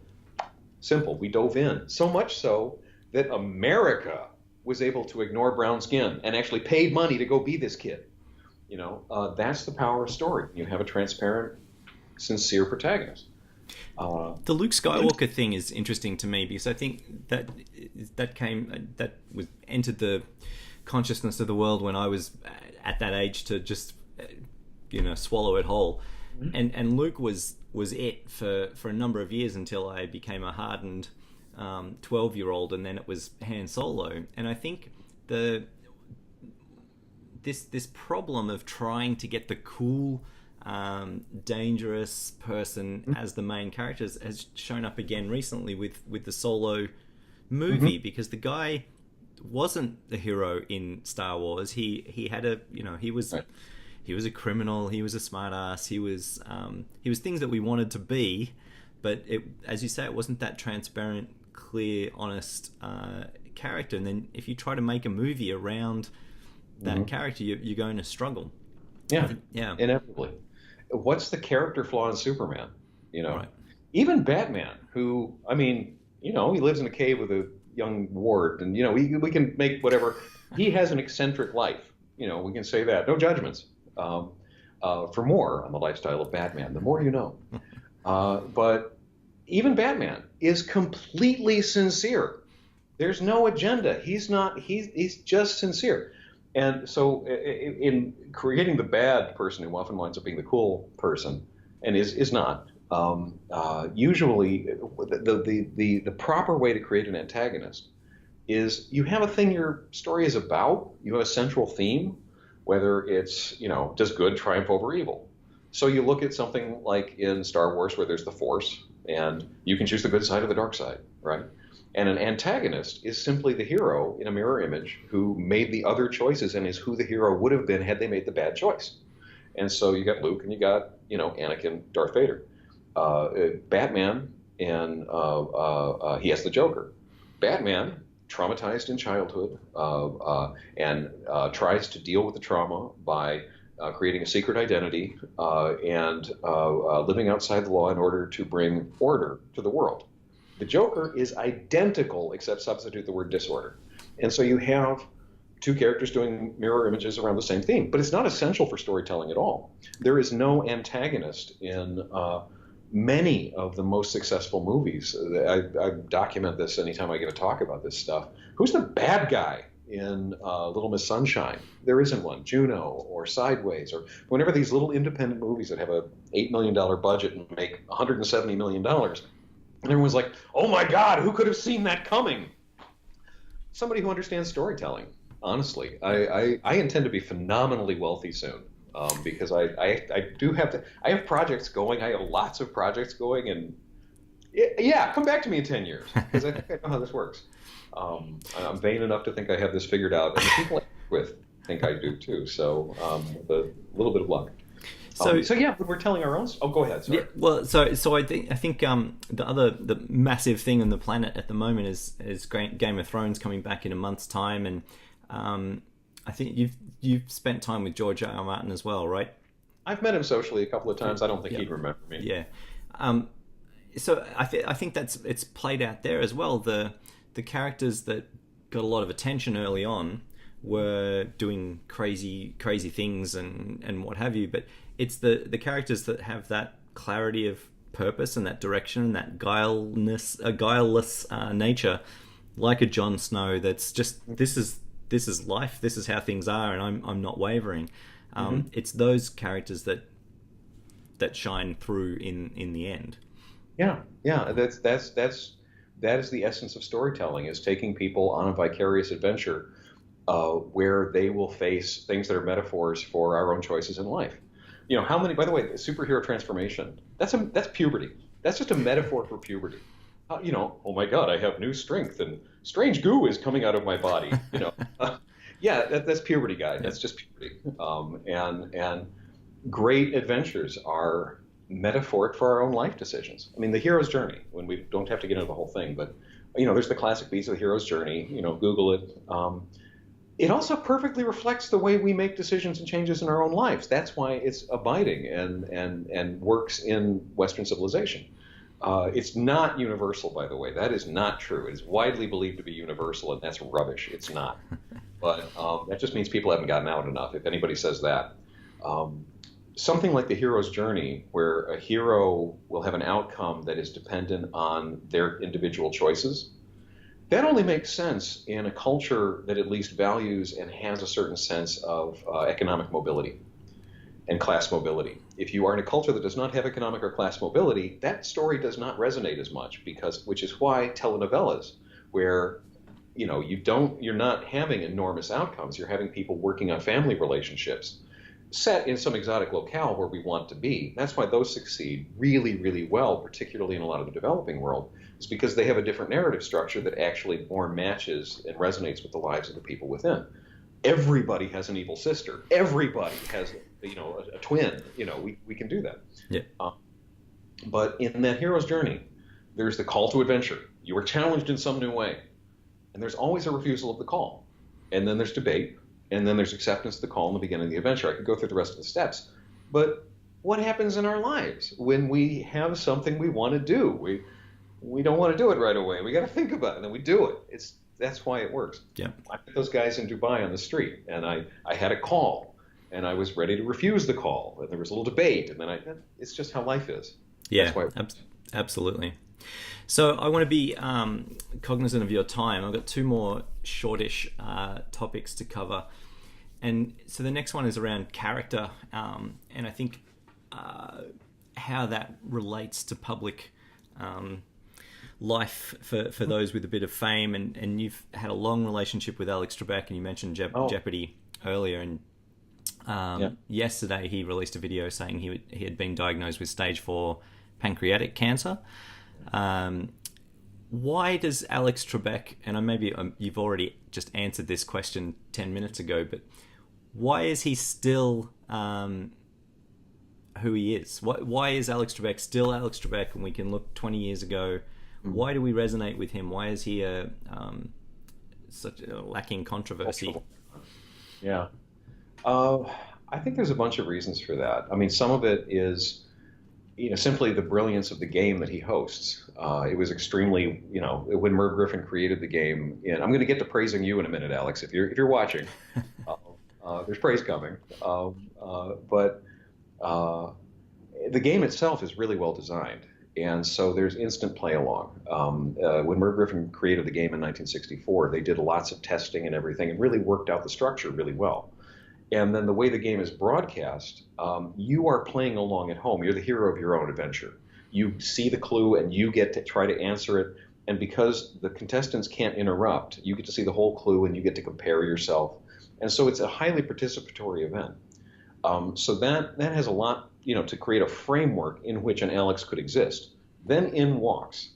Simple. We dove in. So much so that America was able to ignore brown skin and actually paid money to go be this kid. That's the power of story. You have a transparent, sincere protagonist. The Luke Skywalker thing is interesting to me because I think that entered the consciousness of the world when I was at that age to just swallow it whole. Mm-hmm. And Luke was it for a number of years until I became a hardened 12-year-old, and then it was Han Solo. And I think this problem of trying to get the cool, dangerous person as the main characters has shown up again recently with the Solo movie, because the guy wasn't the hero in Star Wars. He had a, he was a criminal, he was a smartass, he was things that we wanted to be, but as you say, it wasn't that transparent, clear, honest character. And then if you try to make a movie around that character, you're going to struggle. Yeah, inevitably. What's the character flaw in Superman? Right. Even Batman, who, he lives in a cave with a young ward, and we can make whatever. He has an eccentric life. We can say that. No judgments. For more on the lifestyle of Batman, the more you know. But even Batman is completely sincere. There's no agenda. He's not. He's just sincere. And so, in creating the bad person who often winds up being the cool person, and is not, usually the proper way to create an antagonist is you have a thing your story is about. You have a central theme, whether it's does good triumph over evil. So you look at something like in Star Wars where there's the Force, and you can choose the good side or the dark side, right? And an antagonist is simply the hero in a mirror image who made the other choices and is who the hero would have been had they made the bad choice. And so you got Luke and you got, Anakin, Darth Vader. Batman, and he has the Joker. Batman, traumatized in childhood, and tries to deal with the trauma by creating a secret identity and living outside the law in order to bring order to the world. The Joker is identical, except substitute the word disorder. And so you have two characters doing mirror images around the same theme, but it's not essential for storytelling at all. There is no antagonist in many of the most successful movies. I document this anytime I get to talk about this stuff. Who's the bad guy in Little Miss Sunshine? There isn't one. Juno or Sideways, or whenever these little independent movies that have a $8 million budget and make $170 million. And everyone's like, oh my God, who could have seen that coming? Somebody who understands storytelling, honestly. I intend to be phenomenally wealthy soon because I have projects going. I have lots of projects going. And come back to me in 10 years because I think I know how this works. I'm vain enough to think I have this figured out. And the people I work with think I do too. So with a little bit of luck. So yeah, but we're telling our own. Oh, go ahead. Sorry. Yeah, well, so I think the massive thing on the planet at the moment is Game of Thrones coming back in a month's time, and I think you've spent time with George R. R. Martin as well, right? I've met him socially a couple of times. I don't think he'd remember me. Yeah. So I think it's played out there as well. The characters that got a lot of attention early on were doing crazy things and what have you, but it's the characters that have that clarity of purpose and that direction and that guileless nature, like a Jon Snow. That's just this is life. This is how things are, and I'm not wavering. It's those characters that shine through in the end. Yeah. That is the essence of storytelling: is taking people on a vicarious adventure where they will face things that are metaphors for our own choices in life. How many, by the way, superhero transformation, that's puberty. That's just a metaphor for puberty. Oh my God, I have new strength and strange goo is coming out of my body. That's puberty, guy. That's just puberty. And great adventures are metaphoric for our own life decisions. The hero's journey, when we don't have to get into the whole thing, but, there's the classic beats of the hero's journey, Google it. It also perfectly reflects the way we make decisions and changes in our own lives. That's why it's abiding and works in Western civilization. It's not universal, by the way. That is not true. It is widely believed to be universal, and that's rubbish. It's not. But that just means people haven't gotten out enough, if anybody says that. Something like the hero's journey, where a hero will have an outcome that is dependent on their individual choices, that only makes sense in a culture that at least values and has a certain sense of economic mobility. and class mobility. If you are in a culture that does not have economic or class mobility, that story does not resonate as much, which is why telenovelas, where you're not having enormous outcomes, you're having people working on family relationships set in some exotic locale where we want to be. That's why those succeed really, really well, particularly in a lot of the developing world, is because they have a different narrative structure that actually more matches and resonates with the lives of the people within. Everybody has an evil sister. Everybody has, a twin. We can do that. Yeah. But in that hero's journey, there's the call to adventure. You are challenged in some new way, and there's always a refusal of the call. And then there's debate, and then there's acceptance of the call in the beginning of the adventure. I could go through the rest of the steps. But what happens in our lives when we have something we want to do? We don't want to do it right away. We got to think about it, and then we do it. That's why it works. Yeah. I met those guys in Dubai on the street, and I had a call, and I was ready to refuse the call, and there was a little debate, and then it's just how life is. Yeah, absolutely. So I want to be cognizant of your time. I've got two more shortish topics to cover. And so the next one is around character, and I think how that relates to public life for those with a bit of fame. And you've had a long relationship with Alex Trebek, and you mentioned Jeopardy earlier. And yesterday he released a video saying he had been diagnosed with stage 4 pancreatic cancer. Why does Alex Trebek, and maybe you've already just answered this question 10 minutes ago, but why is he still who he is? Why is Alex Trebek still Alex Trebek, and we can look 20 years ago? Why do we resonate with him? Why is he such a lacking controversy? Yeah. I think there's a bunch of reasons for that. I mean, some of it is simply the brilliance of the game that he hosts. It was extremely, when Merv Griffin created the game, and I'm going to get to praising you in a minute, Alex, if you're watching. There's praise coming. But the game itself is really well designed, and so there's instant play along. When Merv Griffin created the game in 1964, they did lots of testing and everything, and really worked out the structure really well. And then the way the game is broadcast, you are playing along at home. You're the hero of your own adventure. You see the clue and you get to try to answer it. And because the contestants can't interrupt, you get to see the whole clue and you get to compare yourself. And so it's a highly participatory event. So that has a lot, to create a framework in which an Alex could exist. Then in walks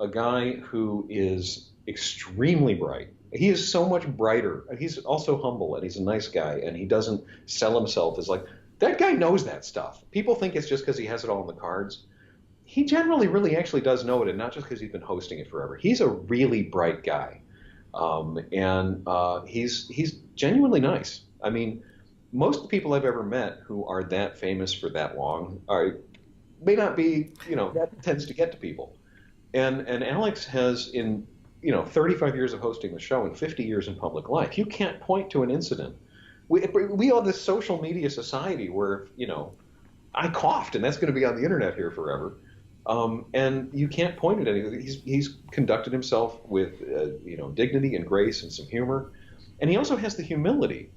a guy who is extremely bright. He is so much brighter. He's also humble, and he's a nice guy, and he doesn't sell himself as like, that guy knows that stuff. People think it's just because he has it all in the cards. He generally really actually does know it, and not just because he's been hosting it forever. He's a really bright guy, and he's genuinely nice. I mean, most of the people I've ever met who are that famous for that long may not be, that tends to get to people. And Alex has, in 35 years of hosting the show and 50 years in public life, you can't point to an incident. We are this social media society where, I coughed, and that's going to be on the internet here forever. And you can't point at anything. He's conducted himself with, dignity and grace and some humor. And he also has the humility.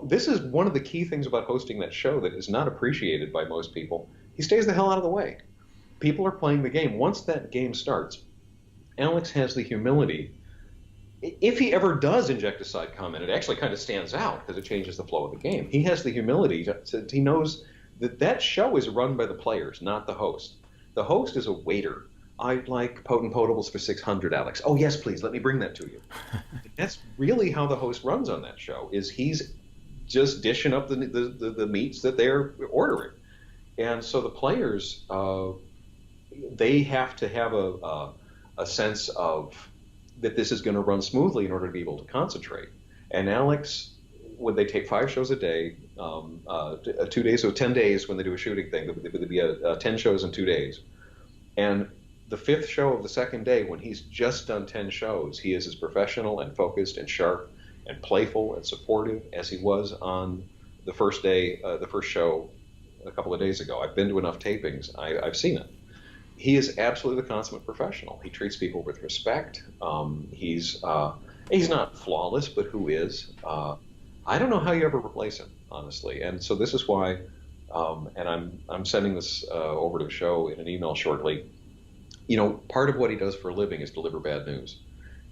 This is one of the key things about hosting that show that is not appreciated by most people. He stays the hell out of the way. People are playing the game. Once that game starts, Alex has the humility. If he ever does inject a side comment, it actually kind of stands out because it changes the flow of the game. He has the humility he knows that show is run by the players, not the host. The host is a waiter. I'd like potent potables for 600, Alex. Oh, yes, please. Let me bring that to you. That's really how the host runs on that show, is he's just dishing up the meats that they're ordering. And so the players, they have to have a sense of that this is going to run smoothly in order to be able to concentrate. And Alex, when they take 5 shows a day, 2 days, so 10 days when they do a shooting thing, there would be 10 shows in 2 days. And the 5th show of the second day, when he's just done 10 shows, he is as professional and focused and sharp and playful and supportive as he was on the first day, the first show a couple of days ago. I've been to enough tapings. I've seen it. He is absolutely the consummate professional. He treats people with respect. He's not flawless, but who is? I don't know how you ever replace him. honestly. And so this is why, and I'm sending this over to the show in an email shortly. Part of what he does for a living is deliver bad news.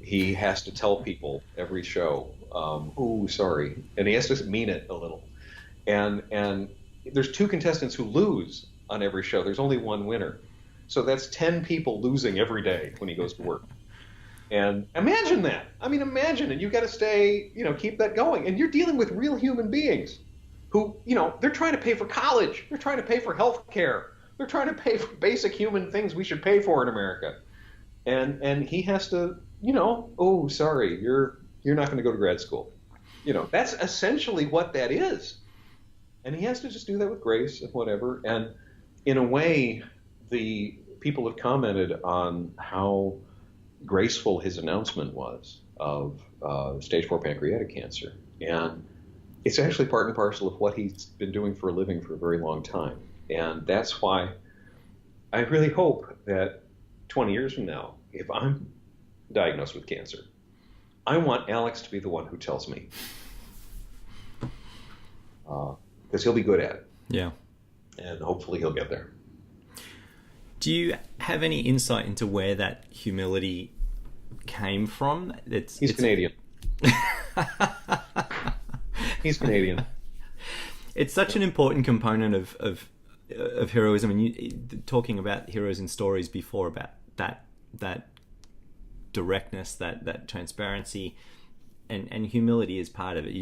He has to tell people every show, "Ooh, sorry," and he has to mean it a little. And there's 2 contestants who lose on every show. There's only 1 winner, so that's 10 people losing every day when he goes to work. And imagine that. I mean, imagine, and you got to stay, keep that going. And you're dealing with real human beings who, they're trying to pay for college, they're trying to pay for health care, they're trying to pay for basic human things we should pay for in America. And he has to, "Oh, sorry, you're not going to go to grad school." That's essentially what that is. And he has to just do that with grace and whatever. And in a way, the people have commented on how graceful his announcement was of stage 4 pancreatic cancer. And it's actually part and parcel of what he's been doing for a living for a very long time. And that's why I really hope that 20 years from now, if I'm diagnosed with cancer, I want Alex to be the one who tells me. Because he'll be good at it. Yeah. And hopefully he'll get there. Do you have any insight into where that humility came from? He's Canadian. He's Canadian. It's such an important component of heroism, and you talking about heroes in stories before, about that directness, that transparency, and humility is part of it.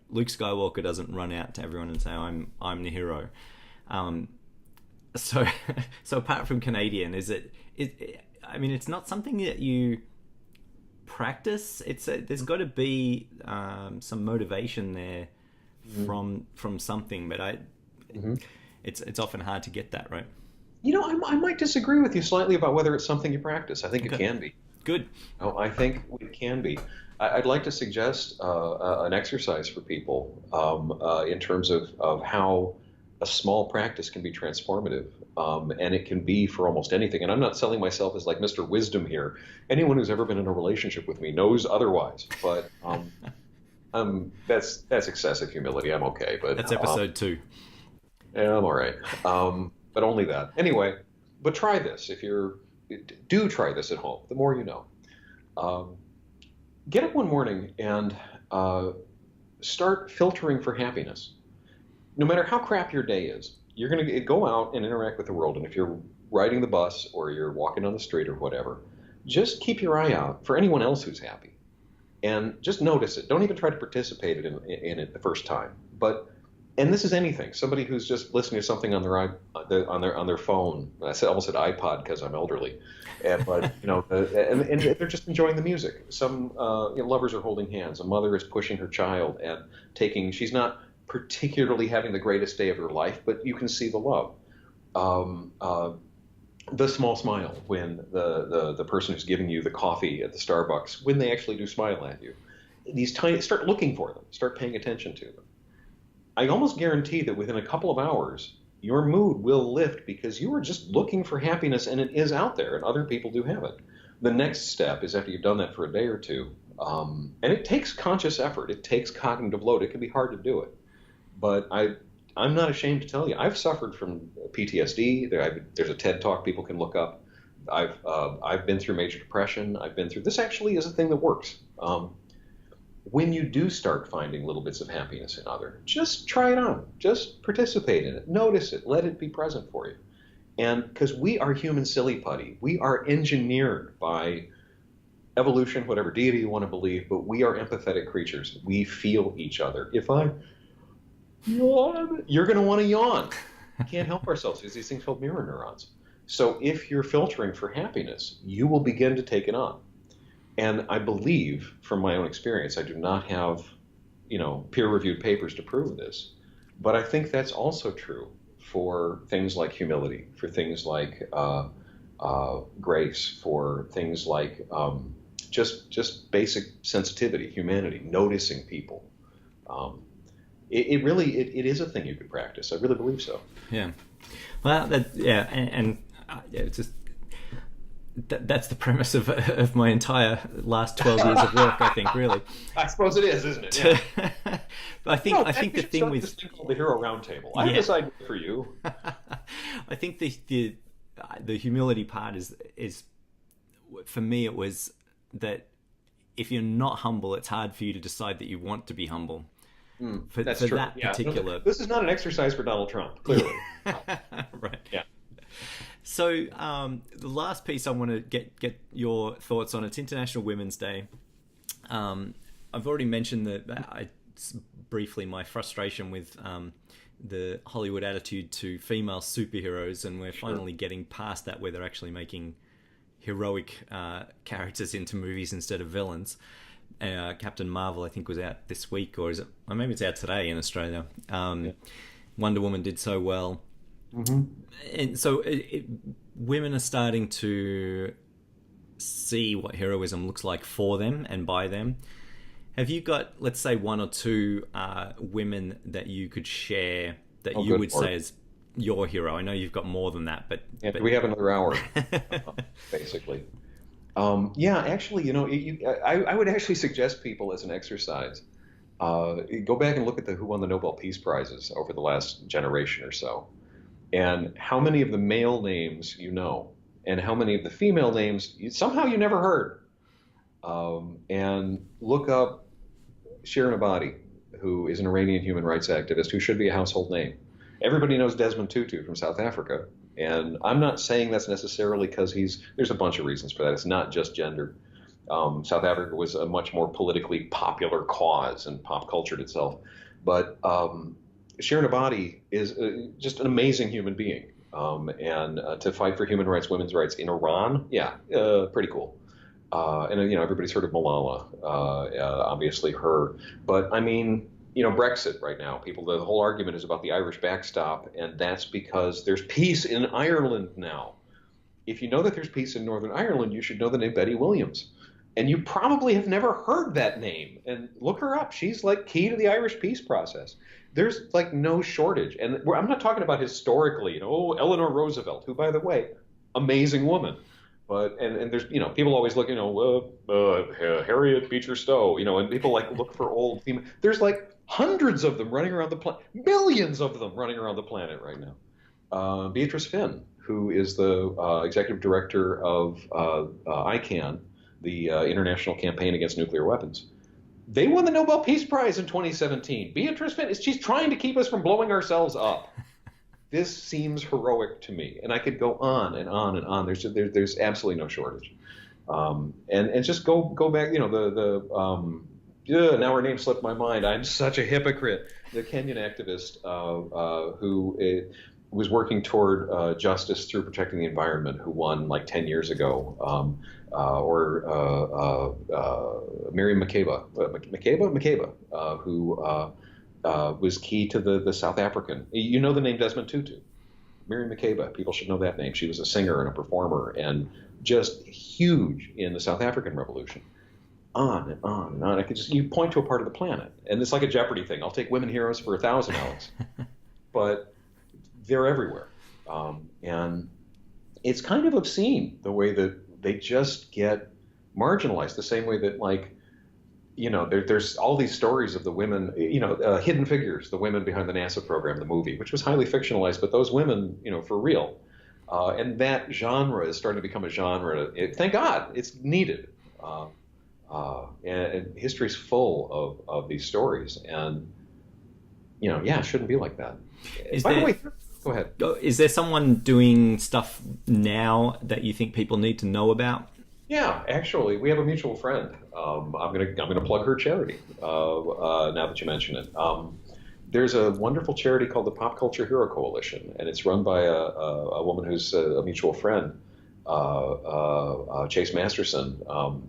Luke Skywalker doesn't run out to everyone and say, I'm the hero. So apart from Canadian, it's not something that you practice. There's got to be some motivation there from something, but it's often hard to get that, right? I might disagree with you slightly about whether it's something you practice. I think it can be. Good. I think it can be. I'd like to suggest an exercise for people in terms of how a small practice can be transformative, and it can be for almost anything. And I'm not selling myself as like Mr. Wisdom here. Anyone who's ever been in a relationship with me knows otherwise. But that's excessive humility. I'm okay. But that's episode 2. Yeah, I'm all right. But only that. Anyway, but try this. Do try this at home. The more you know. Get up one morning and start filtering for happiness. No matter how crap your day is, you're going to go out and interact with the world. And if you're riding the bus or you're walking on the street or whatever, just keep your eye out for anyone else who's happy. And just notice it. Don't even try to participate in it the first time. And this is anything. Somebody who's just listening to something on their phone. I almost said iPod because I'm elderly, and they're just enjoying the music. Some lovers are holding hands. A mother is pushing her child and she's not particularly having the greatest day of her life, but you can see the love. The small smile when the person who's giving you the coffee at the Starbucks, when they actually do smile at you. Start looking for them. Start paying attention to them. I almost guarantee that within a couple of hours, your mood will lift because you are just looking for happiness, and it is out there, and other people do have it. The next step is after you've done that for a day or two, and it takes conscious effort. It takes cognitive load. It can be hard to do it. But I'm not ashamed to tell you, I've suffered from PTSD. There's a TED Talk people can look up. I've been through major depression. This actually is a thing that works. When you do start finding little bits of happiness in others, just try it on. Just participate in it. Notice it. Let it be present for you. And because we are human silly putty, we are engineered by evolution, whatever deity you want to believe, but we are empathetic creatures. We feel each other. If I yawn, you're going to want to yawn. We can't help ourselves. There's these things called mirror neurons. So if you're filtering for happiness, you will begin to take it on. And I believe, from my own experience, I do not have, peer-reviewed papers to prove this, but I think that's also true for things like humility, for things like grace, for things like just basic sensitivity, humanity, noticing people. It really is a thing you could practice. I really believe so. Yeah. Well, it's just. That's the premise of my entire last 12 years of work, I think, really. I suppose it is, isn't it? Yeah. I think the thing with this thing called the Hero Roundtable. I decided for you. I think the humility part is for me, it was that if you're not humble, it's hard for you to decide that you want to be humble. That's true. That particular. This is not an exercise for Donald Trump, clearly. Right. Yeah. So the last piece I want to get your thoughts on, it's International Women's Day. I've already mentioned that briefly my frustration with the Hollywood attitude to female superheroes, and we're finally getting past that, where they're actually making heroic characters into movies instead of villains. Captain Marvel, I think, was out this week, or maybe it's out today in Australia. Wonder Woman did so well. And so women are starting to see what heroism looks like for them and by them. Have you got, let's say, one or two women that you could share that you would say is your hero? I know you've got more than that, but we have another hour, basically. Actually, I would actually suggest people, as an exercise, go back and look at who won the Nobel Peace Prizes over the last generation or so, and how many of the male names you know, and how many of the female names somehow you never heard. And look up Shirin Ebadi, who is an Iranian human rights activist who should be a household name. Everybody knows Desmond Tutu from South Africa. And I'm not saying that's necessarily because there's a bunch of reasons for that. It's not just gender. South Africa was a much more politically popular cause and pop cultured itself. But Shirin Ebadi is just an amazing human being. And to fight for human rights, women's rights in Iran, pretty cool. And everybody's heard of Malala, obviously her. But I mean, Brexit right now, the whole argument is about the Irish backstop, and that's because there's peace in Ireland now. If you know that there's peace in Northern Ireland, you should know the name Betty Williams. And you probably have never heard that name. And look her up. She's like key to the Irish peace process. There's like no shortage. And I'm not talking about historically, Eleanor Roosevelt, who, by the way, amazing woman. But and there's people always look Harriet Beecher Stowe and people look for old female. There's like hundreds of them running around the planet, millions of them running around the planet right now. Beatrice Finn, who is the executive director of ICAN, the International Campaign Against Nuclear Weapons. They won the Nobel Peace Prize in 2017. Beatrice Finn, she's trying to keep us from blowing ourselves up. This seems heroic to me, and I could go on and on and on. There's absolutely no shortage, and just go back. Now her name slipped my mind. I'm such a hypocrite. The Kenyan activist who was working toward justice through protecting the environment, who won like 10 years ago, Miriam Makeba, who was key to the South African. You know the name Desmond Tutu. Miriam Makeba, people should know that name. She was a singer and a performer and just huge in the South African Revolution. On and on and on. You point to a part of the planet, and it's like a Jeopardy thing. I'll take women heroes for 1,000, Alex. But they're everywhere. And it's kind of obscene the way that they just get marginalized, the same way that there's all these stories of the women, Hidden Figures, the women behind the NASA program, the movie, which was highly fictionalized, but those women, for real. And that genre is starting to become a genre. Thank God, it's needed. And history's full of these stories. And, it shouldn't be like that. By the way, go ahead. Is there someone doing stuff now that you think people need to know about? Yeah, actually, we have a mutual friend. I'm gonna plug her charity now that you mention it. There's a wonderful charity called the Pop Culture Hero Coalition, and it's run by a woman who's a mutual friend, Chase Masterson,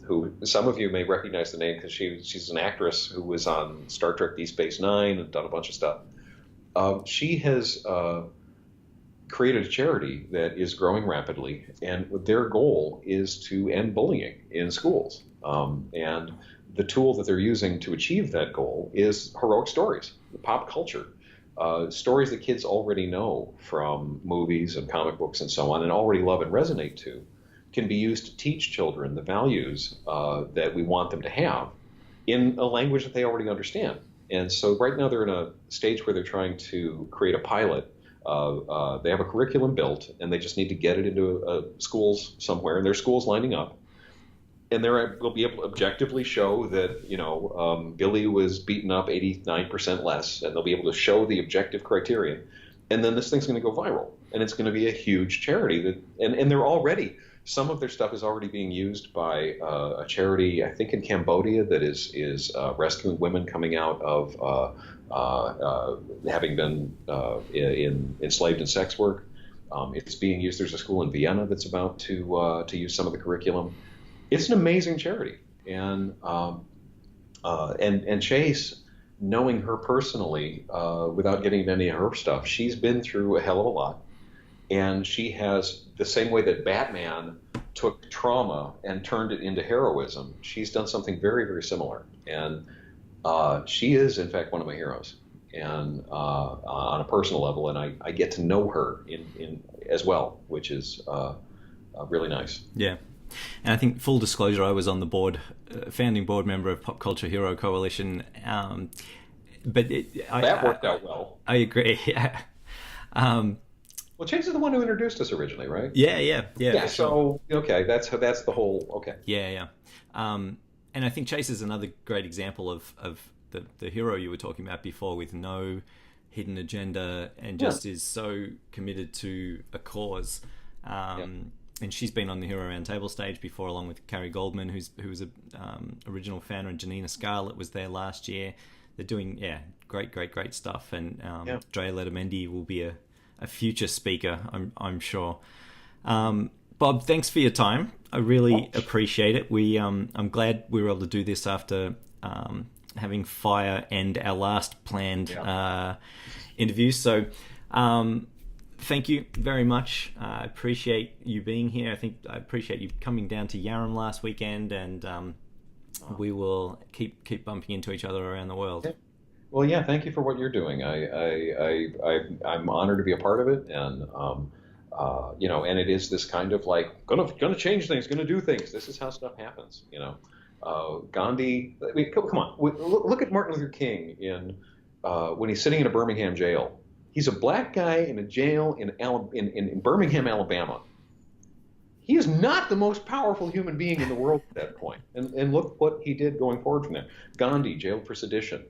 who some of you may recognize the name because she's an actress who was on Star Trek Deep Space Nine and done a bunch of stuff. She has created a charity that is growing rapidly, and their goal is to end bullying in schools. And the tool that they're using to achieve that goal is heroic stories, the pop culture, stories that kids already know from movies and comic books and so on, and already love and resonate to, can be used to teach children the values that we want them to have in a language that they already understand. And so right now they're in a stage where they're trying to create a pilot. They have a curriculum built, and they just need to get it into schools somewhere, and their schools lining up. And they'll be able to objectively show that, Billy was beaten up 89% less, and they'll be able to show the objective criteria. And then this thing's going to go viral, and it's going to be a huge charity. And they're already, some of their stuff is already being used by a charity, I think in Cambodia, that is rescuing women coming out of having been enslaved in sex work. It's being used. There's a school in Vienna that's about to use some of the curriculum. It's an amazing charity, and Chase, knowing her personally, without getting into any of her stuff, she's been through a hell of a lot, and she has, the same way that Batman took trauma and turned it into heroism, she's done something very, very similar, and she is, in fact, one of my heroes, and on a personal level, and I get to know her in as well, which is really nice. Yeah. And I think, full disclosure, I was on the board, founding board member of Pop Culture Hero Coalition. But that worked out well. I agree. Yeah. Well, Chase is the one who introduced us originally, right? Yeah. So okay, that's the whole. Okay. Yeah. And I think Chase is another great example of the hero you were talking about before, with no hidden agenda and just is so committed to a cause. And she's been on the Hero Roundtable stage before, along with Carrie Goldman, who was a original fan, and Janina Scarlett was there last year. They're doing great stuff, and Drea Letamendi will be a future speaker, I'm sure. Bob, thanks for your time. I really appreciate it. I'm glad we were able to do this after having Fire end our last planned interview. So. Thank you very much. I appreciate you being here. I appreciate you coming down to Yarram last weekend, and we will keep bumping into each other around the world. Yeah. Well, yeah, thank you for what you're doing. I'm honored to be a part of it, and and it is this kind of like gonna change things, gonna do things. This is how stuff happens. Gandhi. I mean, come on, look at Martin Luther King when he's sitting in a Birmingham jail. He's a black guy in a jail in Birmingham, Alabama. He is not the most powerful human being in the world at that point. And look what he did going forward from there. Gandhi, jailed for sedition.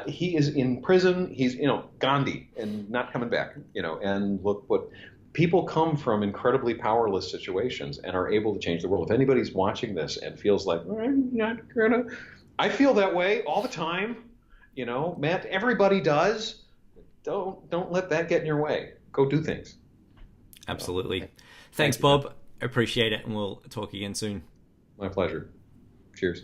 He is in prison. He's, Gandhi, and not coming back. And look what people come from incredibly powerless situations and are able to change the world. If anybody's watching this and feels like, I'm not gonna, I feel that way all the time. Matt, everybody does. Don't let that get in your way. Go do things. Absolutely. Thanks, Bob. I appreciate it, and we'll talk again soon. My pleasure. Cheers.